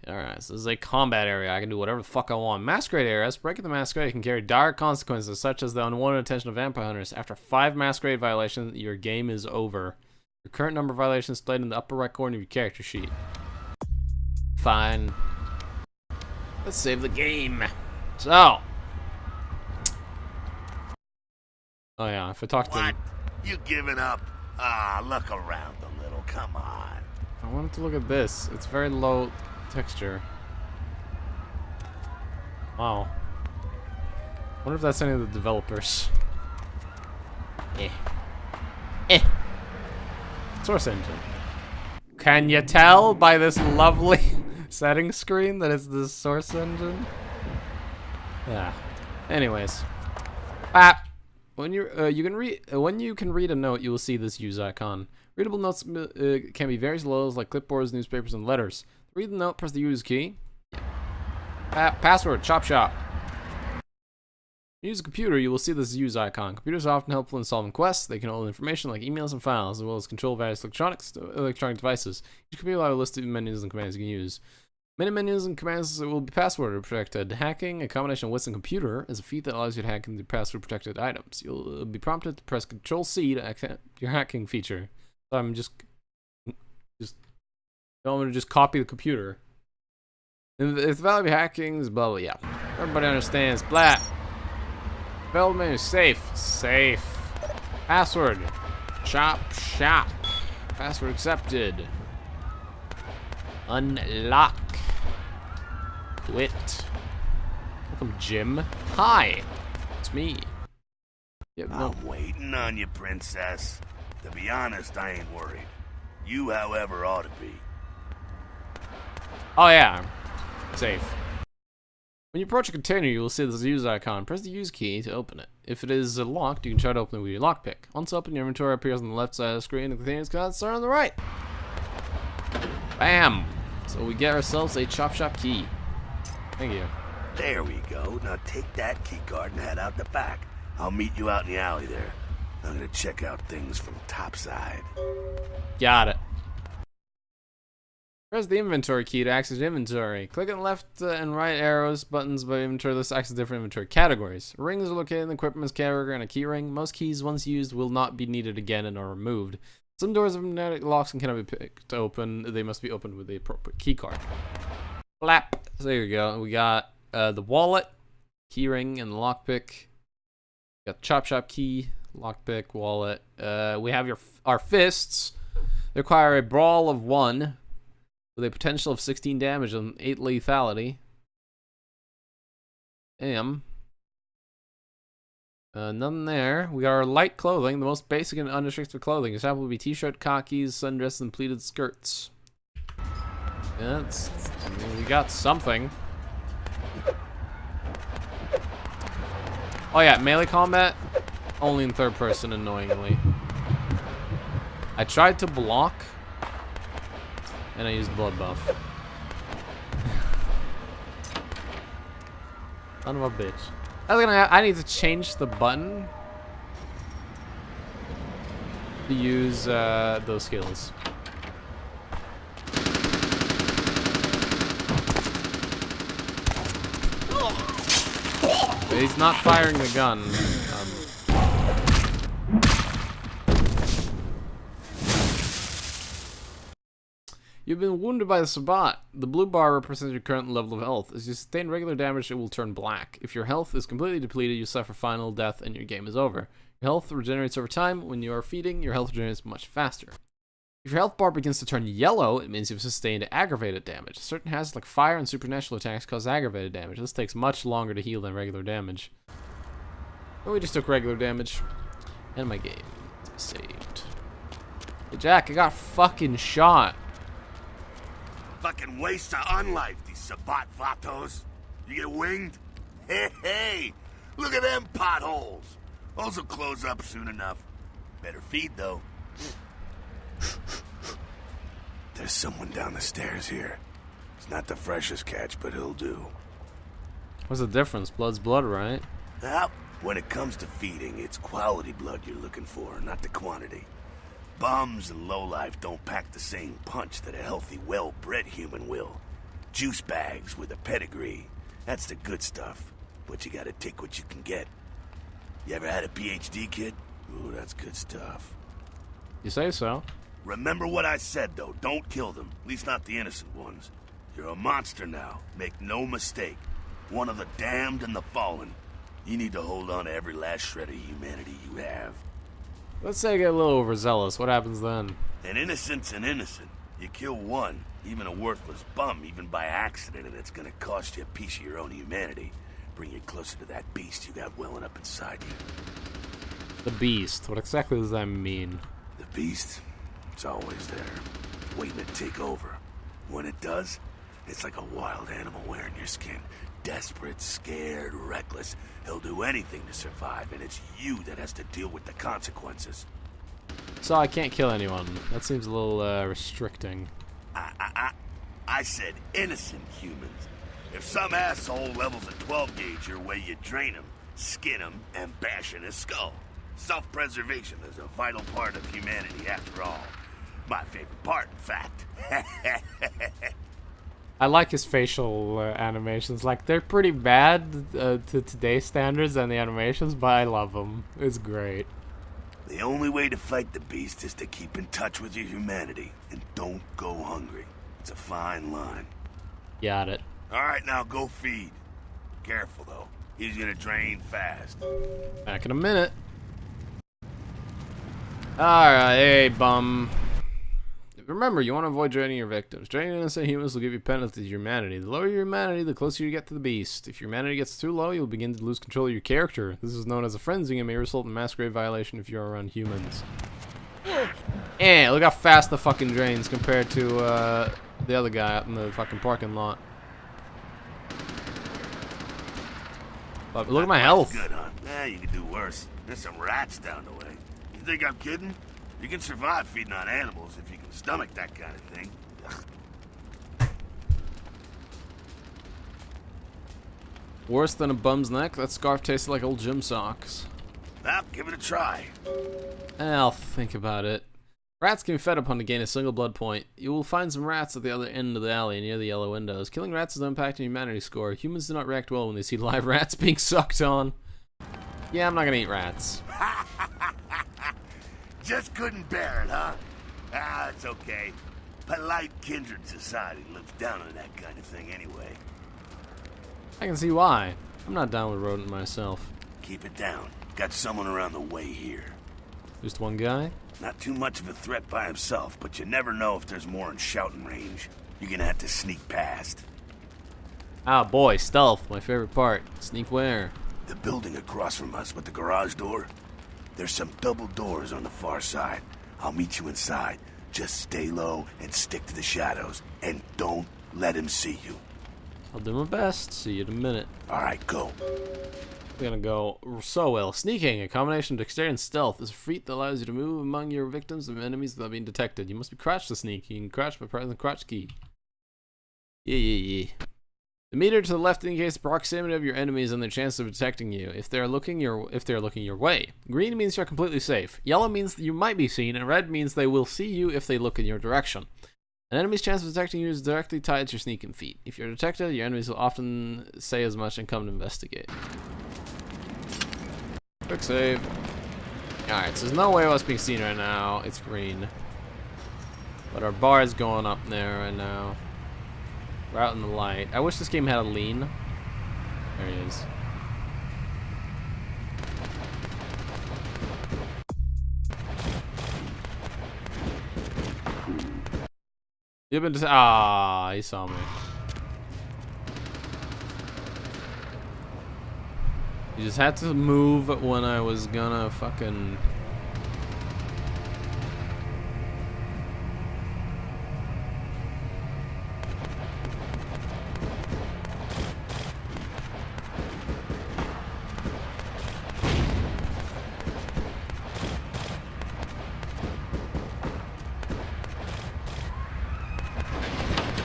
Alright, so this is a combat area. I can do whatever the fuck I want. Masquerade areas. Breaking the Masquerade can carry dire consequences such as the unwanted attention of vampire hunters. After 5 Masquerade violations, your game is over. Your current number of violations is displayed in the upper right corner of your character sheet. Fine. Let's save the game. So. Oh yeah, if I talk to What? You giving up? Ah, look around a little. Come on. I wanted to look at this. It's very low texture. Wow. Wonder if that's any of the developers. Source engine. Can you tell by this lovely setting screen that it's the source engine? Yeah. Anyways. When you can read a note, you will see this use icon. Readable notes can be various levels like clipboards, newspapers, and letters. To read the note, press the use key. Password, chop shop. Use a computer, you will see this use icon. Computers are often helpful in solving quests. They can hold information like emails and files, as well as control various electronic devices. Each computer will have a list of menus and commands you can use. Many menus and commands will be password protected. Hacking, a combination of wits and computer, is a feat that allows you to hack into password protected items. You'll be prompted to press Control-C to activate your hacking feature. So I'm going to just copy the computer. If the value of hacking is blah blah, yeah. Everybody understands. Blah. Build menu, safe. Password. Shop. Password accepted. Unlock. Quit. Welcome, Jim. Hi. It's me. Yep, no. I'm waiting on you, princess. To be honest, I ain't worried. You, however, ought to be. Oh yeah. Safe. When you approach a container, you will see this use icon. Press the use key to open it. If it is locked, you can try to open it with your lockpick. Once open, your inventory appears on the left side of the screen, and the container's contents are on the right. Bam! So we get ourselves a chop shop key. Thank you. There we go. Now take that key card and head out the back. I'll meet you out in the alley there. I'm gonna check out things from topside. Got it. Press the inventory key to access inventory. Click on the left and right arrows buttons by inventory list to access different inventory categories. Rings are located in the equipment's category and a key ring. Most keys, once used, will not be needed again and are removed. Some doors have magnetic locks and cannot be picked open. They must be opened with the appropriate key card. Flap. So there you go. We got the wallet, key ring, and the lockpick. We got the chop shop key, lockpick, wallet. We have our fists. They require a brawl of 1 with a potential of 16 damage and 8 lethality. Nothing there. We got our light clothing, the most basic and unrestricted clothing. Example would be t-shirt, khakis, sundress, and pleated skirts. Yeah, I mean, we got something. Oh yeah, melee combat, only in third person, annoyingly. I tried to block, and I used blood buff. Son of a bitch. I need to change the button to use those skills. He's not firing the gun. You've been wounded by the Sabbat. The blue bar represents your current level of health. As you sustain regular damage, it will turn black. If your health is completely depleted, you suffer final death and your game is over. Your health regenerates over time. When you are feeding, your health regenerates much faster. If your health bar begins to turn yellow, it means you've sustained aggravated damage. Certain hazards like fire and supernatural attacks cause aggravated damage. This takes much longer to heal than regular damage. But we just took regular damage. And my game is saved. Hey Jack, I got fucking shot. Fucking waste of unlife, these Sabbat vatos. You get winged? Hey, look at them potholes. Those will close up soon enough. Better feed, though. There's someone down the stairs here. It's not the freshest catch, but he'll do. What's the difference? Blood's blood, right? Well, when it comes to feeding, it's quality blood you're looking for, not the quantity. Bums and lowlife don't pack the same punch that a healthy, well-bred human will. Juice bags with a pedigree. That's the good stuff. But you gotta take what you can get. You ever had a PhD, kid? Ooh, that's good stuff. You say so. Remember what I said, though. Don't kill them. At least not the innocent ones. You're a monster now. Make no mistake. One of the damned and the fallen. You need to hold on to every last shred of humanity you have. Let's say I get a little overzealous. What happens then? An innocent's an innocent. You kill one, even a worthless bum, even by accident, and it's gonna cost you a piece of your own humanity. Bring you closer to that beast you got welling up inside you. The beast. What exactly does that mean? The beast? It's always there, waiting to take over. When it does, it's like a wild animal wearing your skin. Desperate, scared, reckless. He'll do anything to survive, and it's you that has to deal with the consequences. So I can't kill anyone. That seems a little restricting. I said innocent humans. If some asshole levels a 12 gauge your way, you drain him, skin him, and bash in his skull. Self-preservation is a vital part of humanity after all. My favorite part, in fact. I like his facial animations. Like, they're pretty bad to today's standards and the animations, but I love them. It's great. The only way to fight the beast is to keep in touch with your humanity and don't go hungry. It's a fine line. Got it. All right, now go feed. Careful, though. He's gonna drain fast. Back in a minute. Alright, hey, bum. Remember, you want to avoid draining your victims. Draining innocent humans will give you penalties to humanity. The lower your humanity, the closer you get to the beast. If your humanity gets too low, you'll begin to lose control of your character. This is known as a frenzy and may result in Masquerade violation if you're around humans. Look how fast the fucking drains compared to the other guy out in the fucking parking lot. But look at my health. Good, huh? Yeah, you can do worse. There's some rats down the way. You think I'm kidding? You can survive feeding on animals if you can stomach that kind of thing. Worse than a bum's neck? That scarf tasted like old gym socks. Well, give it a try. I'll think about it. Rats can be fed upon to gain a single blood point. You will find some rats at the other end of the alley near the yellow windows. Killing rats is impacting humanity score. Humans do not react well when they see live rats being sucked on. Yeah, I'm not gonna eat rats. Just couldn't bear it, huh? Ah, it's okay. Polite kindred society looks down on that kind of thing anyway. I can see why. I'm not down with rodent myself. Keep it down. Got someone around the way here. Just one guy? Not too much of a threat by himself, but you never know if there's more in shouting range. You're gonna have to sneak past. Ah, boy, stealth, my favorite part. Sneak where? The building across from us with the garage door. There's some double doors on the far side. I'll meet you inside. Just stay low and stick to the shadows. And don't let him see you. I'll do my best. See you in a minute. Alright, go. We're gonna go so well. Sneaking, a combination of dexterity and stealth, is a feat that allows you to move among your victims and enemies without being detected. You must be crouched to sneak. You can crouch by pressing the crouch key. Yeah. The meter to the left indicates the proximity of your enemies and their chance of detecting you if they're looking your way. Green means you're completely safe. Yellow means that you might be seen, and red means they will see you if they look in your direction. An enemy's chance of detecting you is directly tied to your sneaking feat. If you're detected, your enemies will often say as much and come to investigate. Quick save. Alright, so there's no way of us being seen right now. It's green. But our bar is going up there right now. We're out in the light. I wish this game had a lean. There he is. You've been he saw me. You just had to move when I was gonna fucking...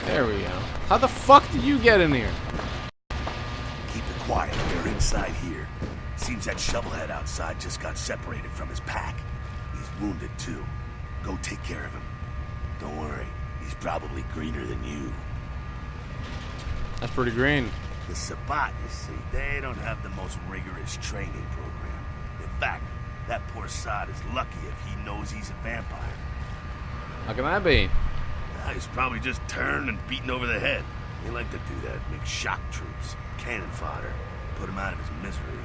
There we go. How the fuck did you get in here? Keep it quiet. They're inside here. Seems that shovelhead outside just got separated from his pack. He's wounded too. Go take care of him. Don't worry. He's probably greener than you. That's pretty green. The Sabbat, you see, they don't have the most rigorous training program. In fact, that poor sod is lucky if he knows he's a vampire. How can that be? He's probably just turned and beaten over the head. They like to do that. Make shock troops, cannon fodder, put him out of his misery.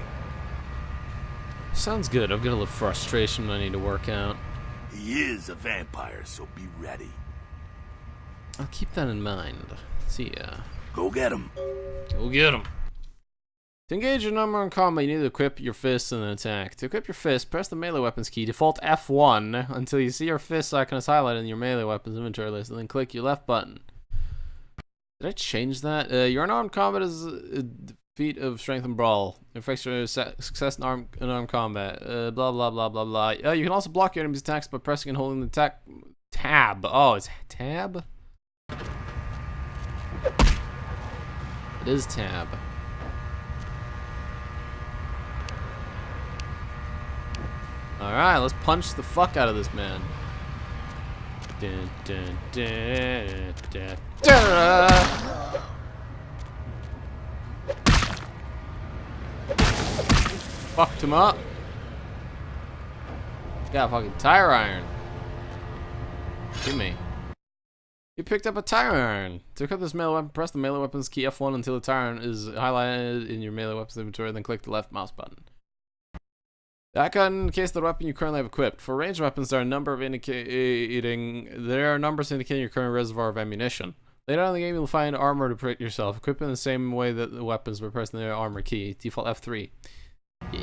Sounds good. I've got a little frustration I need to work out. He is a vampire, so be ready. I'll keep that in mind. See ya. Go get him. Go get him. To engage your number in combat, you need to equip your fists and then attack. To equip your fist, press the melee weapons key, default F1, until you see your fist icon is highlighted in your melee weapons inventory list, and then click your left button. Did I change that? Your unarmed combat is a feat of strength and brawl. It affects your success in unarmed combat. Blah, blah, blah, blah, blah. You can also block your enemy's attacks by pressing and holding the tab. Oh, it's tab? It is tab. Alright, let's punch the fuck out of this man. Dun, dun, dun, dun, dun. Fucked him up. Got a fucking tire iron. Give me. You picked up a tire iron. To equip this melee weapon, press the melee weapons key F1 until the tire iron is highlighted in your melee weapons inventory, then click the left mouse button. The icon indicates the weapon you currently have equipped. For ranged weapons, there are numbers indicating your current reservoir of ammunition. Later on in the game, you'll find armor to protect yourself, equipped in the same way that the weapons were pressing the armor key. Default F3. Yeah.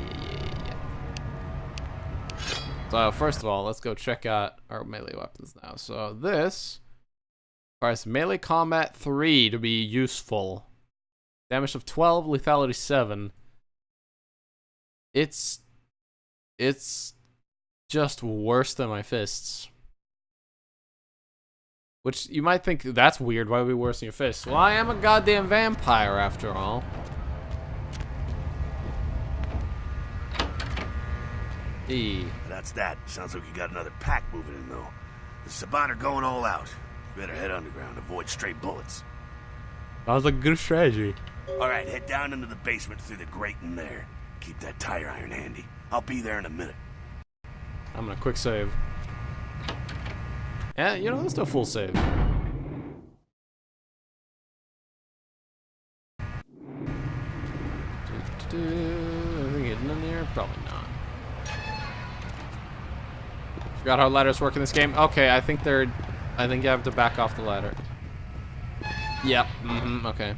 So first of all, let's go check out our melee weapons now. So this requires melee combat 3 to be useful. Damage of 12, lethality 7. It's just worse than my fists. Which you might think that's weird. Why would it be worse than your fists? Well, I am a goddamn vampire after all. That's that. Sounds like you got another pack moving in though. The Sabat are going all out. Better head underground, avoid stray bullets. Sounds like a good strategy. Alright, head down into the basement through the grate in there. Keep that tire iron handy. I'll be there in a minute. I'm gonna quick save. Yeah, you know, let's do a full save. Anything hidden in here? Probably not. Forgot how ladders work in this game. Okay, I think you have to back off the ladder. Yep. Okay.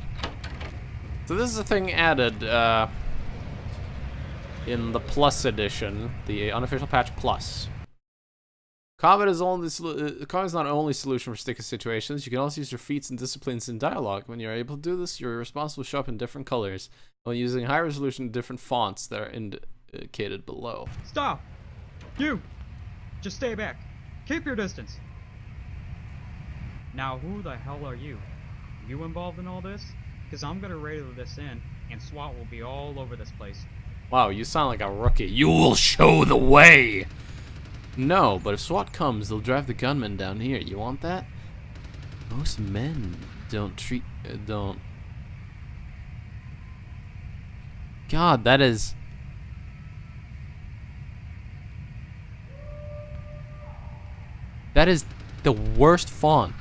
So this is a thing added in the Plus edition, the unofficial patch Plus. Combat is not only solution for sticky situations. You can also use your feats and disciplines in dialogue. When you're able to do this, your response will show up in different colors, while using high resolution different fonts that are indicated below. Stop! You! Just stay back. Keep your distance. Now, who the hell are you? You involved in all this? Because I'm gonna radio this in, and SWAT will be all over this place. Wow, you sound like a rookie. You will show the way! No, but if SWAT comes, they'll drive the gunman down here. You want that? Most men don't God, that is... That is the worst font.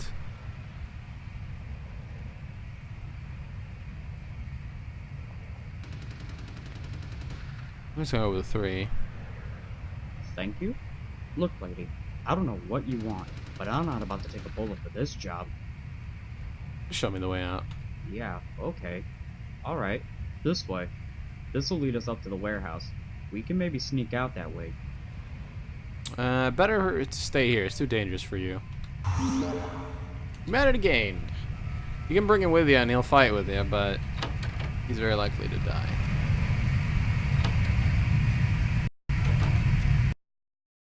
I'm just gonna go with a 3. Thank you? Look, lady, I don't know what you want, but I'm not about to take a bullet for this job. Show me the way out. Yeah, okay. Alright, this way. This'll lead us up to the warehouse. We can maybe sneak out that way. Better to stay here. It's too dangerous for you. Humanity gained. You can bring him with you and he'll fight with you, but he's very likely to die.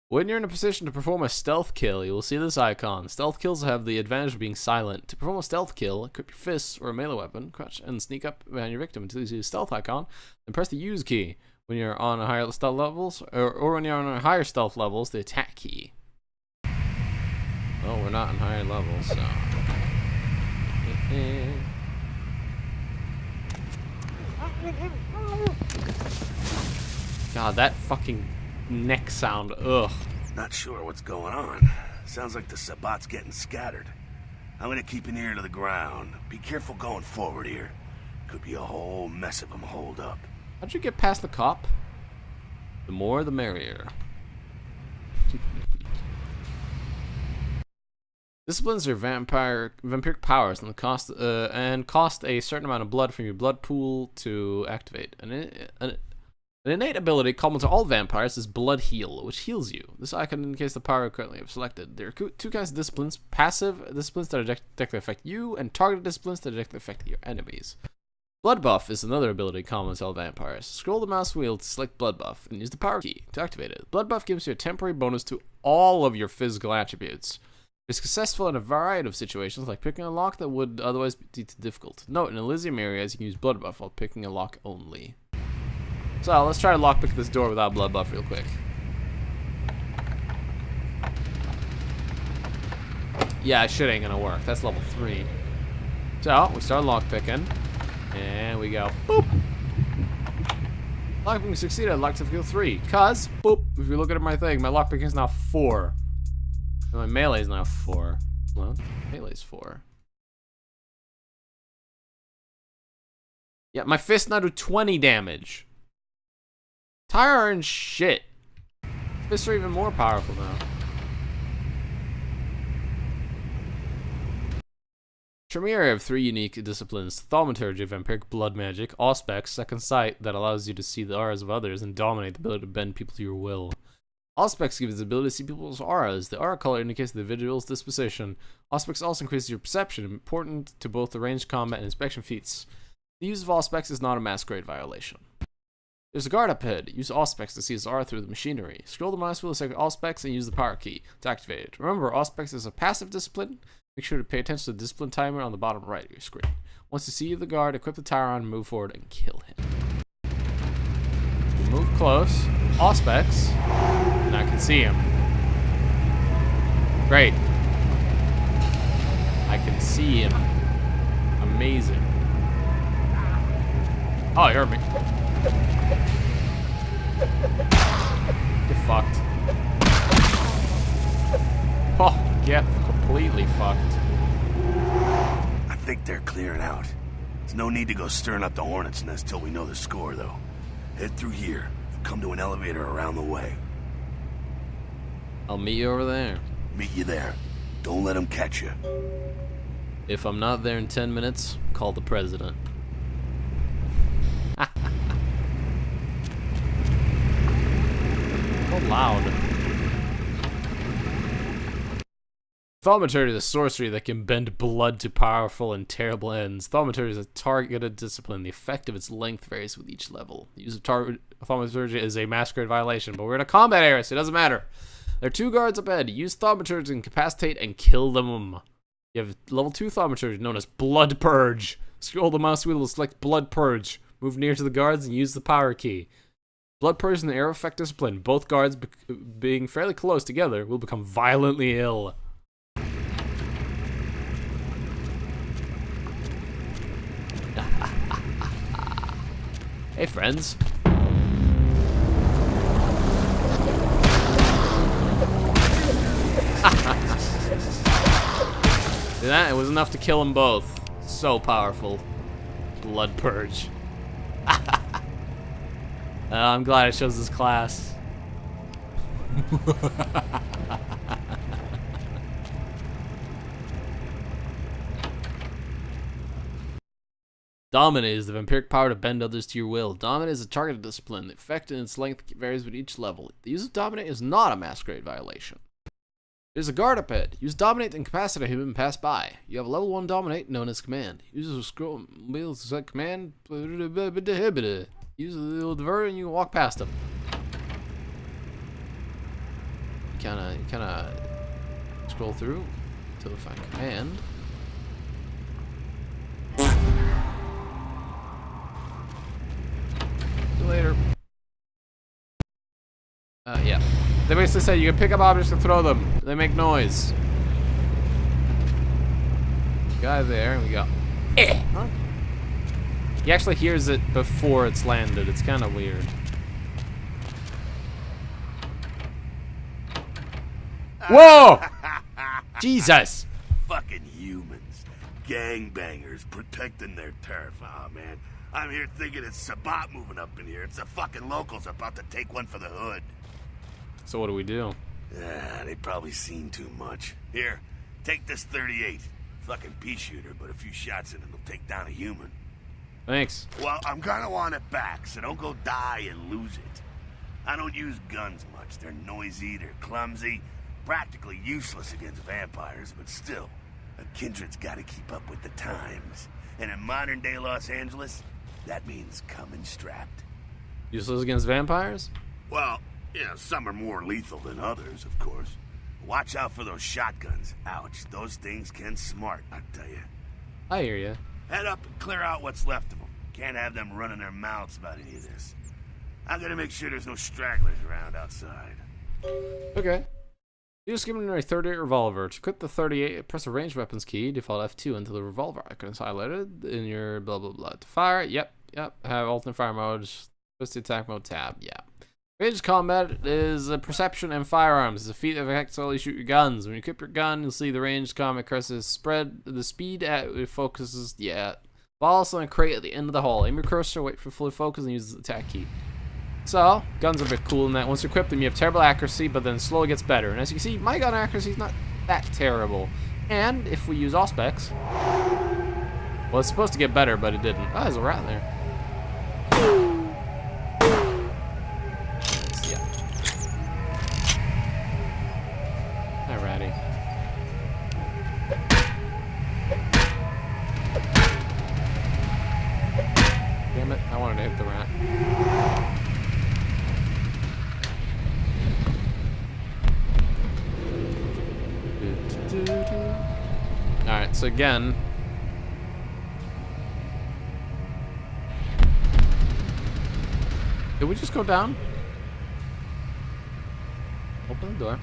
When you're in a position to perform a stealth kill, you will see this icon. Stealth kills have the advantage of being silent. To perform a stealth kill, equip your fists or a melee weapon, crouch and sneak up behind your victim until you see the stealth icon, then press the use key. When you're on a higher stealth levels, or when you're on a higher stealth levels, the attack key. Well, we're not on higher levels, so. God, that fucking neck sound, ugh. Not sure what's going on. Sounds like the Sabat's getting scattered. I'm gonna keep an ear to the ground. Be careful going forward here. Could be a whole mess of them holed up. How'd you get past the cop? The more the merrier. Disciplines are vampiric powers and cost a certain amount of blood from your blood pool to activate. An innate ability common to all vampires is Blood Heal, which heals you. This icon indicates the power you currently have selected. There are two kinds of disciplines: passive disciplines that directly affect you, and targeted disciplines that directly affect your enemies. Blood Buff is another ability common to all vampires. Scroll the mouse wheel to select Blood Buff and use the power key to activate it. Blood Buff gives you a temporary bonus to all of your physical attributes. It's successful in a variety of situations, like picking a lock that would otherwise be too difficult. Note, in Elysium areas, you can use Blood Buff while picking a lock only. So, let's try to lockpick this door without Blood Buff real quick. Yeah, shit ain't gonna work. That's level 3. So, we start lockpicking. And we go, boop. Lockpicking succeeded, locked to skill 3. Cause, boop, if you're looking at my thing, my lockpicking is now 4. And my melee is now 4. Well, melee's 4. Yeah, my fists now do 20 damage. Tire iron shit. Fists are even more powerful now. Tremere have 3 unique disciplines: Thaumaturgy, Vampiric Blood Magic, Auspex, Second Sight, that allows you to see the auras of others, and Dominate, the ability to bend people to your will. Auspex gives the ability to see people's auras. The aura color indicates the individual's disposition. Auspex also increases your perception, important to both the ranged combat and inspection feats. The use of Auspex is not a Masquerade violation. There's a guard up ahead. Use Auspex to see his aura through the machinery. Scroll the mouse wheel to select Auspex and use the power key to activate it. Remember, Auspex is a passive discipline. Make sure to pay attention to the discipline timer on the bottom right of your screen. Once you see the guard, equip the tire on, move forward, and kill him. We move close. Auspex. And I can see him. Great. see him. Amazing. Oh, he heard me. Get fucked. Oh, get completely fucked. I think they're clearing out. There's no need to go stirring up the hornet's nest till we know the score, though. Head through here. Come to an elevator around the way. I'll meet you over there. Meet you there. Don't let them catch you. If I'm not there in 10 minutes, call the president. So loud. Thaumaturgy is a sorcery that can bend blood to powerful and terrible ends. Thaumaturgy is a targeted discipline. The effect of its length varies with each level. The use of thaumaturgy is a masquerade violation, but we're in a combat area, so it doesn't matter. There are 2 guards up ahead. Use thaumaturgy to incapacitate and kill them. You have level 2 thaumaturgy known as Blood Purge. Scroll the mouse wheel to select Blood Purge. Move near to the guards and use the power key. Blood Purge and the arrow effect discipline. Both guards being fairly close together will become violently ill. Hey, friends. See that? It was enough to kill them both. So powerful. Blood Purge. I'm glad it shows this class. Dominate is the vampiric power to bend others to your will. Dominate is a targeted discipline. The effect and its length varies with each level. The use of Dominate is not a masquerade violation. There's a guard up ahead. Use Dominate to incapacitate him and pass by. You have a level 1 Dominate known as Command. Use a scroll wheel to set Command. Use a little divert and you can walk past him. Kinda scroll through until you find Command. See you later. Yeah. They basically said you can pick up objects and throw them. They make noise. Guy there, and we go. Huh? He actually hears it before it's landed. It's kind of weird. Whoa! Jesus! Fucking humans. Gangbangers protecting their turf. Oh, man. I'm here thinking it's Sabat moving up in here. It's the fucking locals about to take one for the hood. So what do we do? They've probably seen too much. Here, take this 38. Fucking pea shooter, but a few shots in it will take down a human. Thanks. Well, I'm gonna want it back, so don't go die and lose it. I don't use guns much. They're noisy, they're clumsy, practically useless against vampires, but still, a kindred's gotta keep up with the times. And in modern-day Los Angeles, that means coming strapped. Useless against vampires? Well, yeah, some are more lethal than others, of course. Watch out for those shotguns. Ouch, those things can smart, I tell you. I hear ya. Head up and clear out what's left of them. Can't have them running their mouths about any of this. I'm gonna make sure there's no stragglers around outside. Okay. Use a 38 revolver. To equip the 38, press the ranged weapons key, default F2 into the revolver icon is highlighted in your blah blah blah. To fire it, yep. Have alternate fire modes. Twist the attack mode tab, yeah. Ranged combat is a perception and firearms. It's a feat that affects how you shoot your guns. When you equip your gun, you'll see the ranged combat curses spread. The speed at it focuses, yeah. Balls on a crate at the end of the hall. Aim your cursor, wait for fully focus, and use the attack key. So, guns are a bit cool in that once you equip them, you have terrible accuracy, but then slowly gets better. And as you can see, my gun accuracy is not that terrible. And if we use Auspex, well, it's supposed to get better, but it didn't. Oh, there's a rat there. Yeah. Hi, ratty. Damn it, I wanted to hit the rat. Alright, so again, did we just go down? Open the door.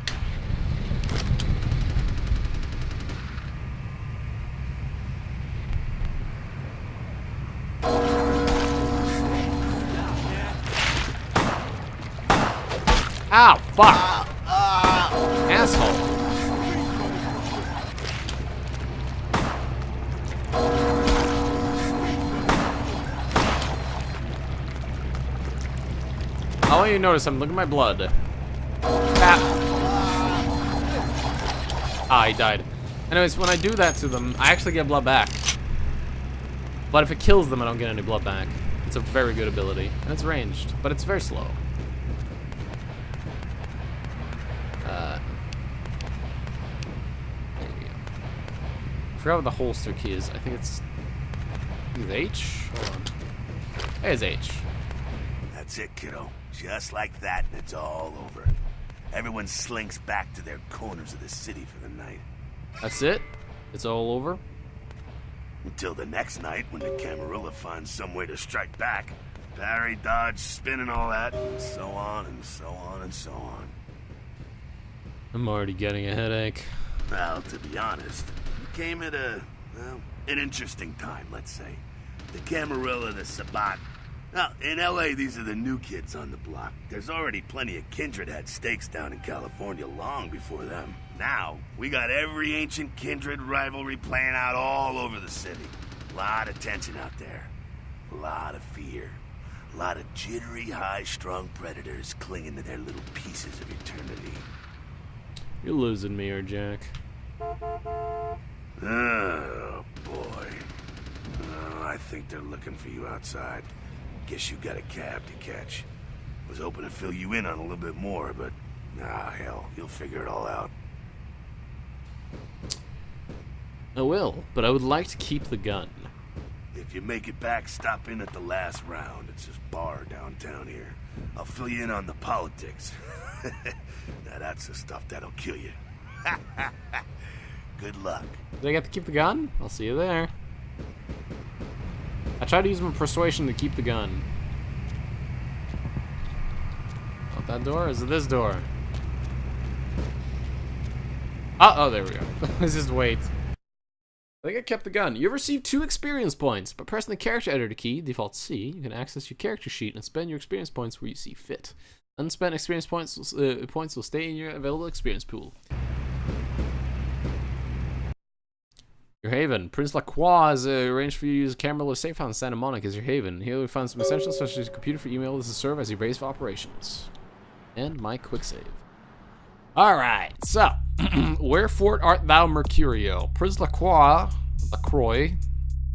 Ow, fuck! Asshole. I want you to notice something. Look at my blood. Ah, he died. Anyways, when I do that to them, I actually get blood back. But if it kills them, I don't get any blood back. It's a very good ability. And it's ranged, but it's very slow. There we go. I forgot what the holster key is. I think it's H? Hold on. It's H. That's it, kiddo. Just like that, and it's all over. Everyone slinks back to their corners of the city for the night. That's it? It's all over? Until the next night, when the Camarilla finds some way to strike back. Parry, dodge, spin, and all that, and so on, and so on, and so on. I'm already getting a headache. Well, to be honest, you came at an interesting time, let's say. The Camarilla, the Sabat. Now, in LA, these are the new kids on the block. There's already plenty of kindred had stakes down in California long before them. Now, we got every ancient kindred rivalry playing out all over the city. A lot of tension out there. A lot of fear. A lot of jittery, high-strung predators clinging to their little pieces of eternity. You're losing me here, Jack. Oh, boy. Oh, I think they're looking for you outside. Guess you got a cab to catch. Was hoping to fill you in on a little bit more, but hell, you'll figure it all out. I will, but I would like to keep the gun. If you make it back, stop in at the last round. It's this bar downtown here. I'll fill you in on the politics. Now that's the stuff that'll kill you. Good luck. Do I get to keep the gun? I'll see you there. I tried to use my persuasion to keep the gun. Out that door? Or is it this door? Oh, there we go. Let's just wait. I think I kept the gun. You receive 2 experience points. By pressing the character editor key, default C, you can access your character sheet and spend your experience points where you see fit. Unspent experience points will stay in your available experience pool. Your haven. Prince Lacroix has arranged for you to use a Camarilla safe house in Santa Monica as your haven. Here you'll find some essentials such as a computer for email to serve as your base of operations. And my quick save. Alright, so wherefore art thou, Mercurio? Prince Lacroix. I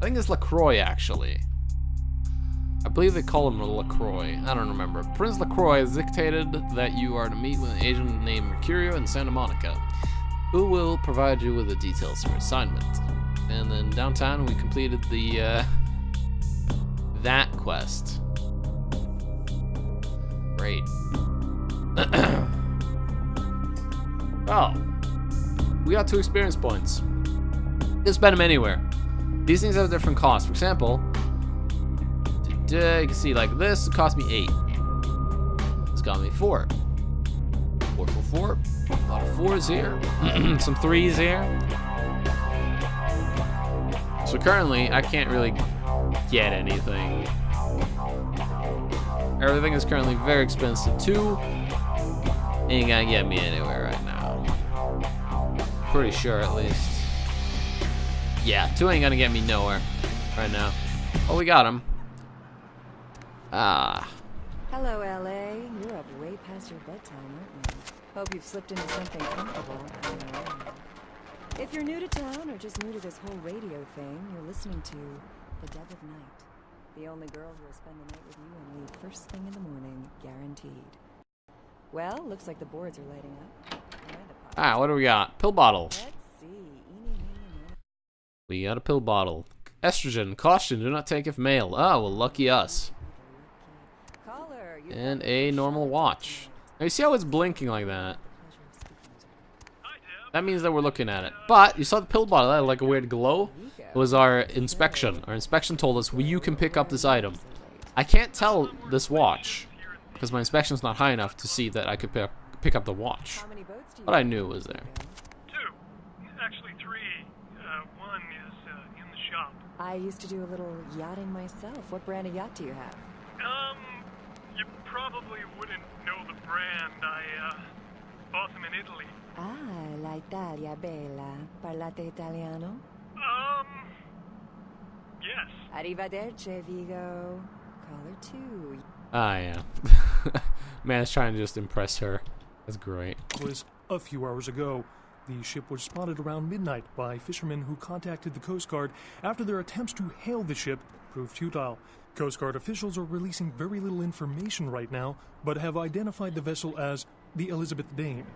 think it's Lacroix actually. I believe they call him Lacroix. I don't remember. Prince Lacroix has dictated that you are to meet with an agent named Mercurio in Santa Monica, who will provide you with the details of your assignment. And then downtown we completed the that quest. Great. Oh, we got 2 experience points. You can spend them anywhere. These things have a different cost. For example, you can see like this cost me 8. This got me 4. 4 for 4. A lot of 4s here. Some 3s here. So currently, I can't really get anything. Everything is currently very expensive. 2 ain't gonna get me anywhere right now. Pretty sure, at least. Yeah, 2 ain't gonna get me nowhere right now. Oh, we got him. Ah. Hello, LA. You're up way past your bedtime, aren't you? Hope you've slipped into something comfortable. If you're new to town or just new to this whole radio thing, you're listening to The Dead of Night. The only girl who will spend the night with you and leave first thing in the morning, guaranteed. Well, looks like the boards are lighting up. Ah, what do we got? Pill bottle. Let's see. Eeny, meeny, miny. We got a pill bottle. Estrogen. Caution, do not take if male. Oh, well, lucky us. Caller, And a normal watch. Now, you see how it's blinking like that? That means that we're looking at it. But, you saw the pill bottle that had like a weird glow? It was our inspection. Our inspection told us, well, you can pick up this item. I can't tell this watch, because my inspection's not high enough to see that I could pick up the watch. But I knew it was there. 2. Actually 3. One is in the shop. I used to do a little yachting myself. What brand of yacht do you have? You probably wouldn't know the brand. I bought them in Italy. Ah, la Italia bella. Parlate italiano? Yes. Arrivederci, Vigo. Call her too. Ah, yeah. Man, it's trying to just impress her. That's great. Was a few hours ago. The ship was spotted around midnight by fishermen who contacted the Coast Guard after their attempts to hail the ship proved futile. Coast Guard officials are releasing very little information right now, but have identified the vessel as the Elizabeth Dane.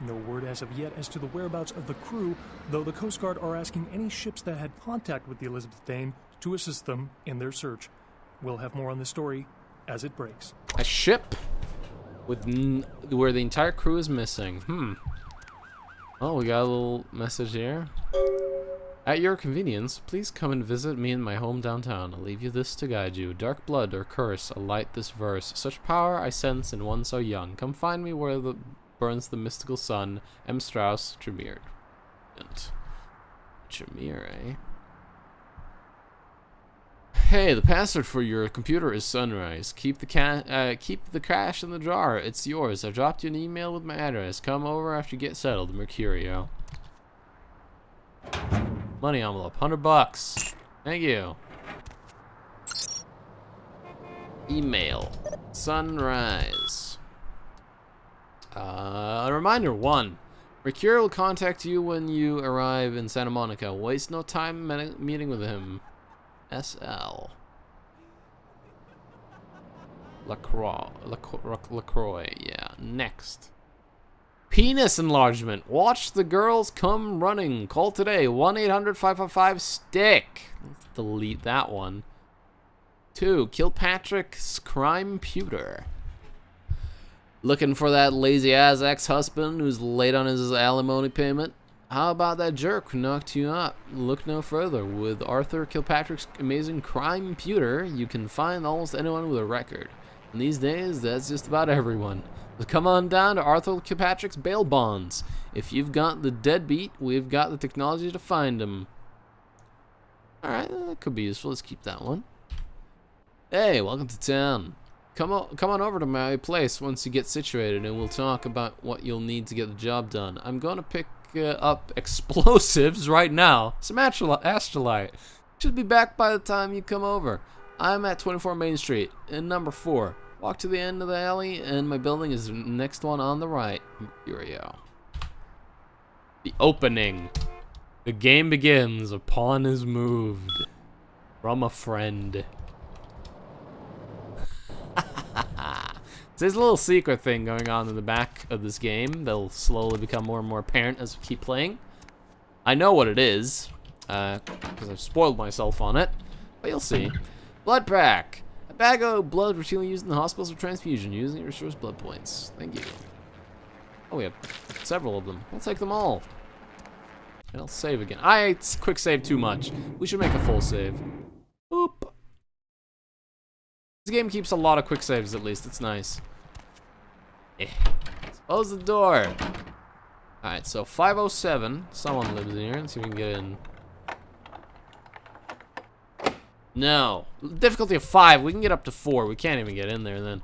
No word as of yet as to the whereabouts of the crew, though the Coast Guard are asking any ships that had contact with the Elizabeth Dane to assist them in their search. We'll have more on this story as it breaks. A ship with where the entire crew is missing. Oh, we got a little message here. At your convenience, please come and visit me in my home downtown. I'll leave you this to guide you. Dark blood or curse, alight this verse. Such power I sense in one so young. Come find me where burns the mystical sun. M. Strauss, Tremere. Tremere, eh? Hey, the password for your computer is Sunrise. Keep the cash in the jar. It's yours. I've dropped you an email with my address. Come over after you get settled. Mercurio. Money envelope, $100. Thank you. Email. Sunrise. A reminder 1. Mercurio will contact you when you arrive in Santa Monica. Waste no time meeting with him. SL. LaCroix, yeah. Next. Penis enlargement. Watch the girls come running. Call today. 1-800-555-STICK. Let's delete that one. 2. Kilpatrick's crime pewter. Looking for that lazy-ass ex-husband who's late on his alimony payment? How about that jerk who knocked you up? Look no further. With Arthur Kilpatrick's amazing crime pewter, you can find almost anyone with a record. And these days, that's just about everyone. So come on down to Arthur Kilpatrick's bail bonds. If you've got the deadbeat, we've got the technology to find him. Alright, that could be useful. Let's keep that one. Hey, welcome to town. Come on over to my place once you get situated, and we'll talk about what you'll need to get the job done. I'm going to pick up explosives right now. Some astrolite. Should be back by the time you come over. I'm at 24 Main Street in number 4. Walk to the end of the alley and my building is the next one on the right. Mercurio. The opening. The game begins. A pawn is moved. From a friend. There's a little secret thing going on in the back of this game that'll slowly become more and more apparent as we keep playing. I know what it is, because I've spoiled myself on it, but you'll see. Blood pack. A bag of blood routinely used in the hospitals for transfusion. Using it restores blood points. Thank you. Oh, we have several of them. I'll take them all. And I'll save again. I quick save too much. We should make a full save. Oop. This game keeps a lot of quick saves at least. It's nice. Close the door. Alright, so 507. Someone lives in here. Let's see if we can get in. No. Difficulty of 5. We can get up to 4. We can't even get in there then.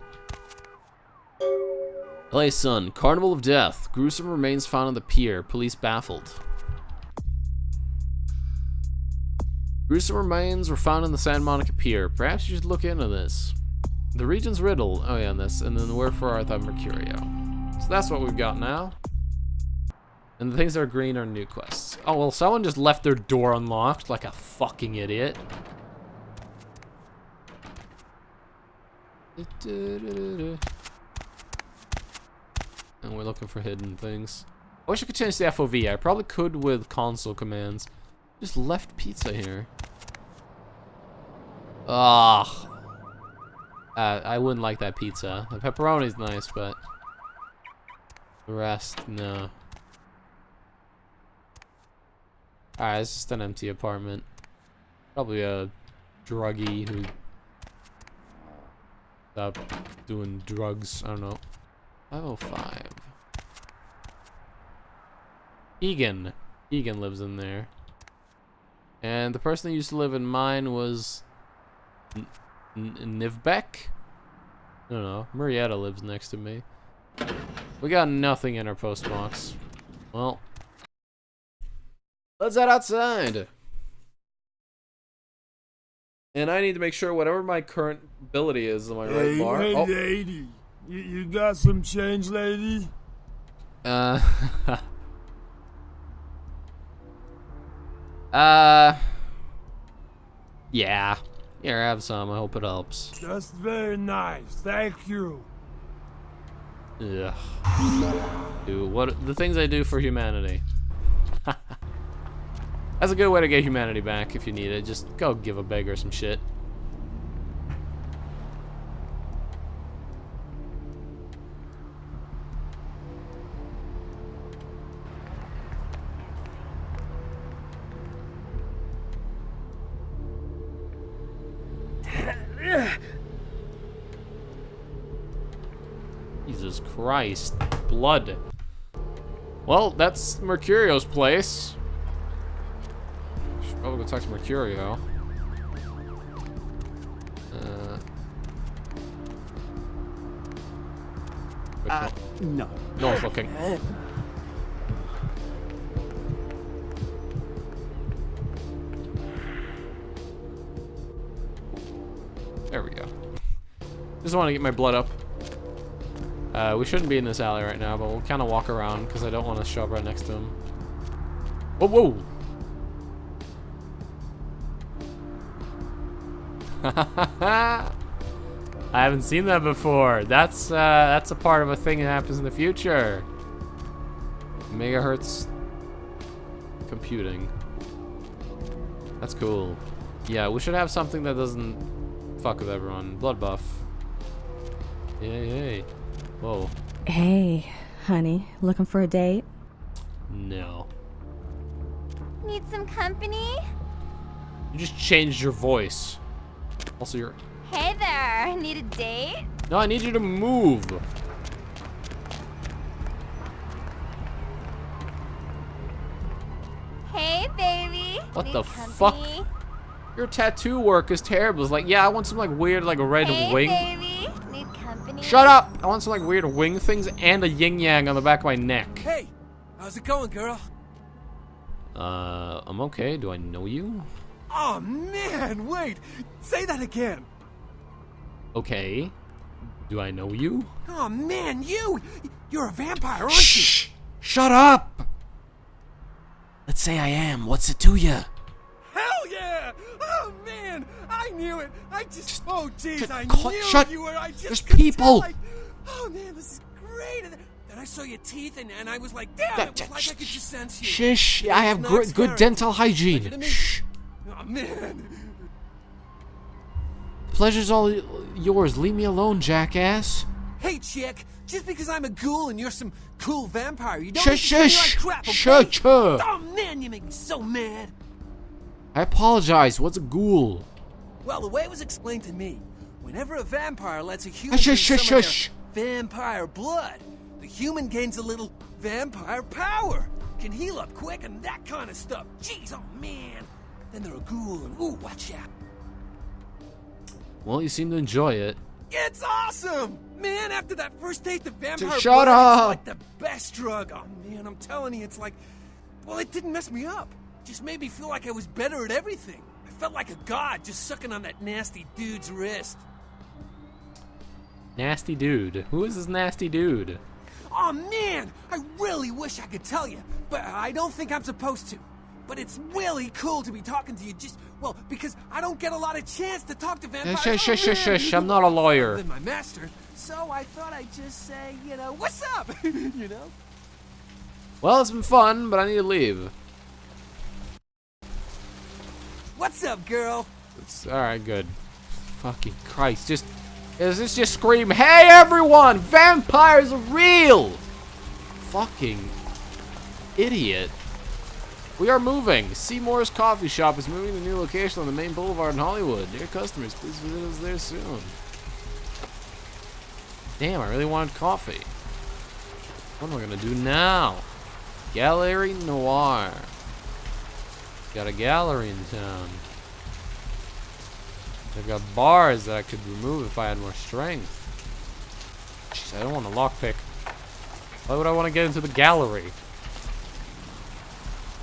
LA Sun. Carnival of Death. Gruesome remains found on the pier. Police baffled. Gruesome remains were found on the Santa Monica Pier. Perhaps you should look into this. The region's riddle. Oh yeah, and this. And then the word for Arthur Mercurio. So that's what we've got now. And the things that are green are new quests. Oh, well, someone just left their door unlocked like a fucking idiot. And we're looking for hidden things. I wish I could change the FOV. I probably could with console commands. Just left pizza here. Ah. I wouldn't like that pizza. The pepperoni's nice, but the rest, no. Alright, it's just an empty apartment. Probably a druggie who stopped doing drugs. I don't know. 505. Egan. Egan lives in there. And the person that used to live in mine was Nivbeck. I don't know. Marietta lives next to me. We got nothing in our post box. Well, let's head outside. And I need to make sure whatever my current ability is on my right bar. Hey, Oh. lady. You got some change, lady? Yeah. Here, have some. I hope it helps. That's very nice. Thank you. Ugh. Dude, what the things I do for humanity. That's a good way to get humanity back if you need it. Just go give a beggar some shit. Jesus Christ. Blood. Well, that's Mercurio's place. Should probably go talk to Mercurio. No. No one's looking. There we go. Just want to get my blood up. We shouldn't be in this alley right now, but we'll kind of walk around because I don't want to show up right next to him. Whoa, whoa! I haven't seen that before. That's a part of a thing that happens in the future. Megahertz computing. That's cool. Yeah, we should have something that doesn't fuck with everyone. Blood buff. Yay, yay. Whoa. Hey, honey, looking for a date? No. Need some company? You just changed your voice. Also, you're... Hey there, need a date? No, I need you to move. Hey, baby. What need the company? fuck? Your tattoo work is terrible. It's like, yeah, I want some like weird like red Hey, wing. baby. Need company? Shut up! I want some like weird wing things and a yin yang on the back of my neck. Hey, how's it going, girl? I'm okay. Do I know you? Oh man, wait! Say that again. Okay. Do I know you? Oh man, you're a vampire, aren't Shh! Shut up! Let's say I am. What's it to you? you? Hell yeah! Oh man, I knew it. I just oh jeez, I knew shut- you were. I just there's could people. tell, oh man, this is great. And then I saw your teeth, and I was like, damn, it was like I could just sense you. Shush! It I was have not good scary. dental Pleasure hygiene. to meet Shh! you. Oh man. Pleasure's all yours. Leave me alone, jackass. Hey, chick, just because I'm a ghoul and you're some cool vampire, you don't Shush, need to treat me shush. like crap, okay? Shut up. Oh man, you make me so mad. I apologize. What's a ghoul? Well, the way it was explained to me, whenever a vampire lets a human Shush, drink shush, some of shush. their vampire blood, the human gains a little vampire power, can heal up quick and that kind of stuff. Jeez, oh man. Then they're a ghoul and ooh, watch out. Well, you seem to enjoy it. It's awesome! Man, after that first taste of vampire Shut blood, up! it's like the best drug. Oh man, I'm telling you, it's like, well, it didn't mess me up. Just made me feel like I was better at everything. I felt like a god just sucking on that nasty dude's wrist. Nasty dude. Who is this nasty dude? Oh man, I really wish I could tell you, but I don't think I'm supposed to. But it's really cool to be talking to you just, well, because I don't get a lot of chance to talk to vampires. Shush, shush, Oh, shush, man. shush. I'm not a lawyer. Than my master, so I thought I'd just say, what's up? you know? Well, it's been fun, but I need to leave. What's up, girl? It's alright, good. Fucking Christ. Just scream, hey everyone! Vampires are real! Fucking idiot. We are moving. Seymour's Coffee Shop is moving to a new location on the main boulevard in Hollywood. Dear customers, please visit us there soon. Damn, I really wanted coffee. What am I gonna do now? Gallery Noir. Got a gallery in town. They've got bars that I could remove if I had more strength. Jeez, I don't want a lockpick. Why would I want to get into the gallery?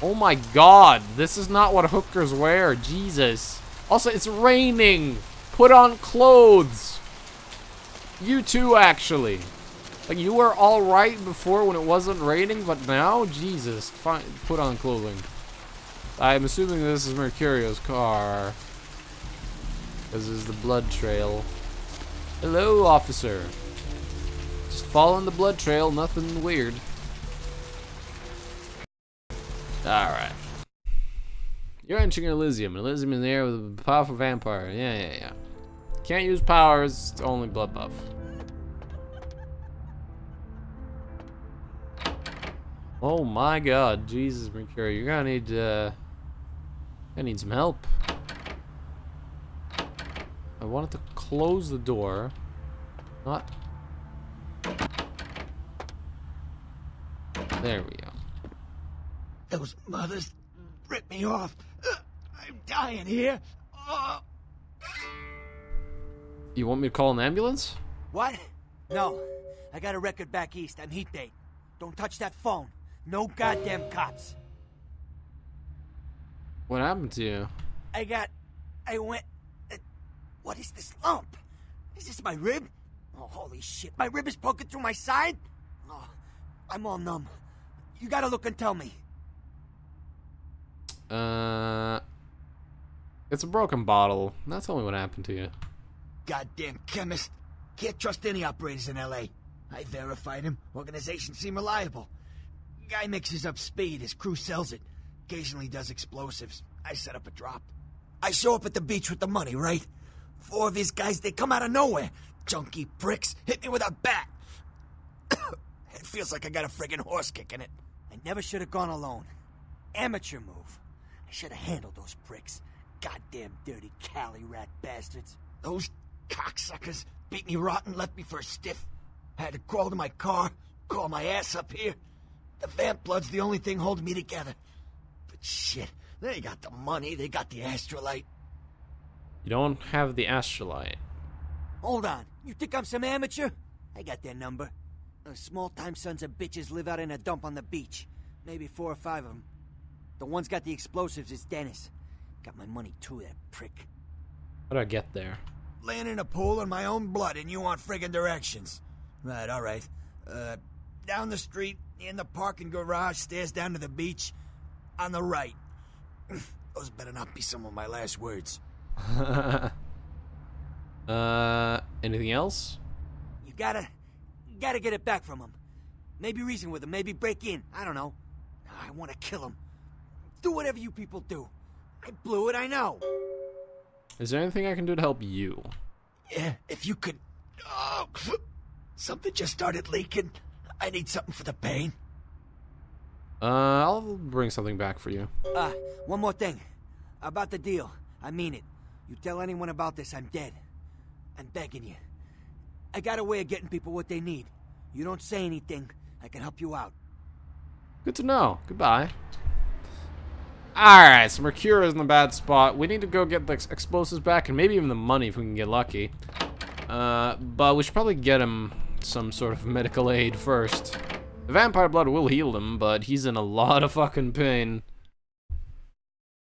Oh my god, this is not what hookers wear. Jesus. Also, it's raining. Put on clothes. You too, actually. Like, you were alright before when it wasn't raining, but now? Jesus. Fine, put on clothing. I'm assuming this is Mercurio's car. This is the blood trail. Hello, officer. Just following the blood trail, nothing weird. Alright. You're entering Elysium. Elysium is there with a powerful vampire. Yeah. Can't use powers, it's only blood buff. Oh my god, Jesus, Mercury, you're gonna need some help. I wanted to close the door, not. There we go. Those mothers ripped me off. I'm dying here. You want me to call an ambulance? What? No. I got a record back east. I'm heat bait. Don't touch that phone. No goddamn cops. What happened to you? I went... what is this lump? Is this my rib? Oh, holy shit. My rib is poking through my side? Oh, I'm all numb. You gotta look and tell me. It's a broken bottle. Now tell me what happened to you. Goddamn chemist. Can't trust any operators in L.A. I verified him. Organization seem reliable. Guy mixes up speed. His crew sells it. Occasionally does explosives. I set up a drop. I show up at the beach with the money, right? 4 of these guys, they come out of nowhere. Junky pricks. Hit me with a bat. It feels like I got a friggin' horse kick in it. I never should have gone alone. Amateur move. I should have handled those pricks. Goddamn dirty Cali rat bastards. Those cocksuckers beat me rotten, left me for a stiff. Had to crawl to my car, crawl my ass up here. The vamp blood's the only thing holding me together. But shit, they got the money, they got the astrolite. You don't have the astrolite. Hold on, you think I'm some amateur? I got their number. Those small-time sons of bitches live out in a dump on the beach. Maybe 4 or 5 of them. The one's got the explosives is Dennis. Got my money too, that prick. How do I get there? Laying in a pool in my own blood and you want friggin' directions. Right, alright. Down the street, in the parking garage, stairs down to the beach. On the right. Those better not be some of my last words. Anything else? You gotta get it back from him. Maybe reason with him, maybe break in. I don't know. I want to kill him. Do whatever you people do. I blew it, I know. Is there anything I can do to help you? Yeah, if you could... Oh, something just started leaking. I need something for the pain. I'll bring something back for you. One more thing. About the deal. I mean it. You tell anyone about this, I'm dead. I'm begging you. I got a way of getting people what they need. You don't say anything, I can help you out. Good to know. Goodbye. Alright, so Mercurio's in a bad spot. We need to go get the explosives back and maybe even the money if we can get lucky. But we should probably get him some sort of medical aid first. The vampire blood will heal him, but he's in a lot of fucking pain.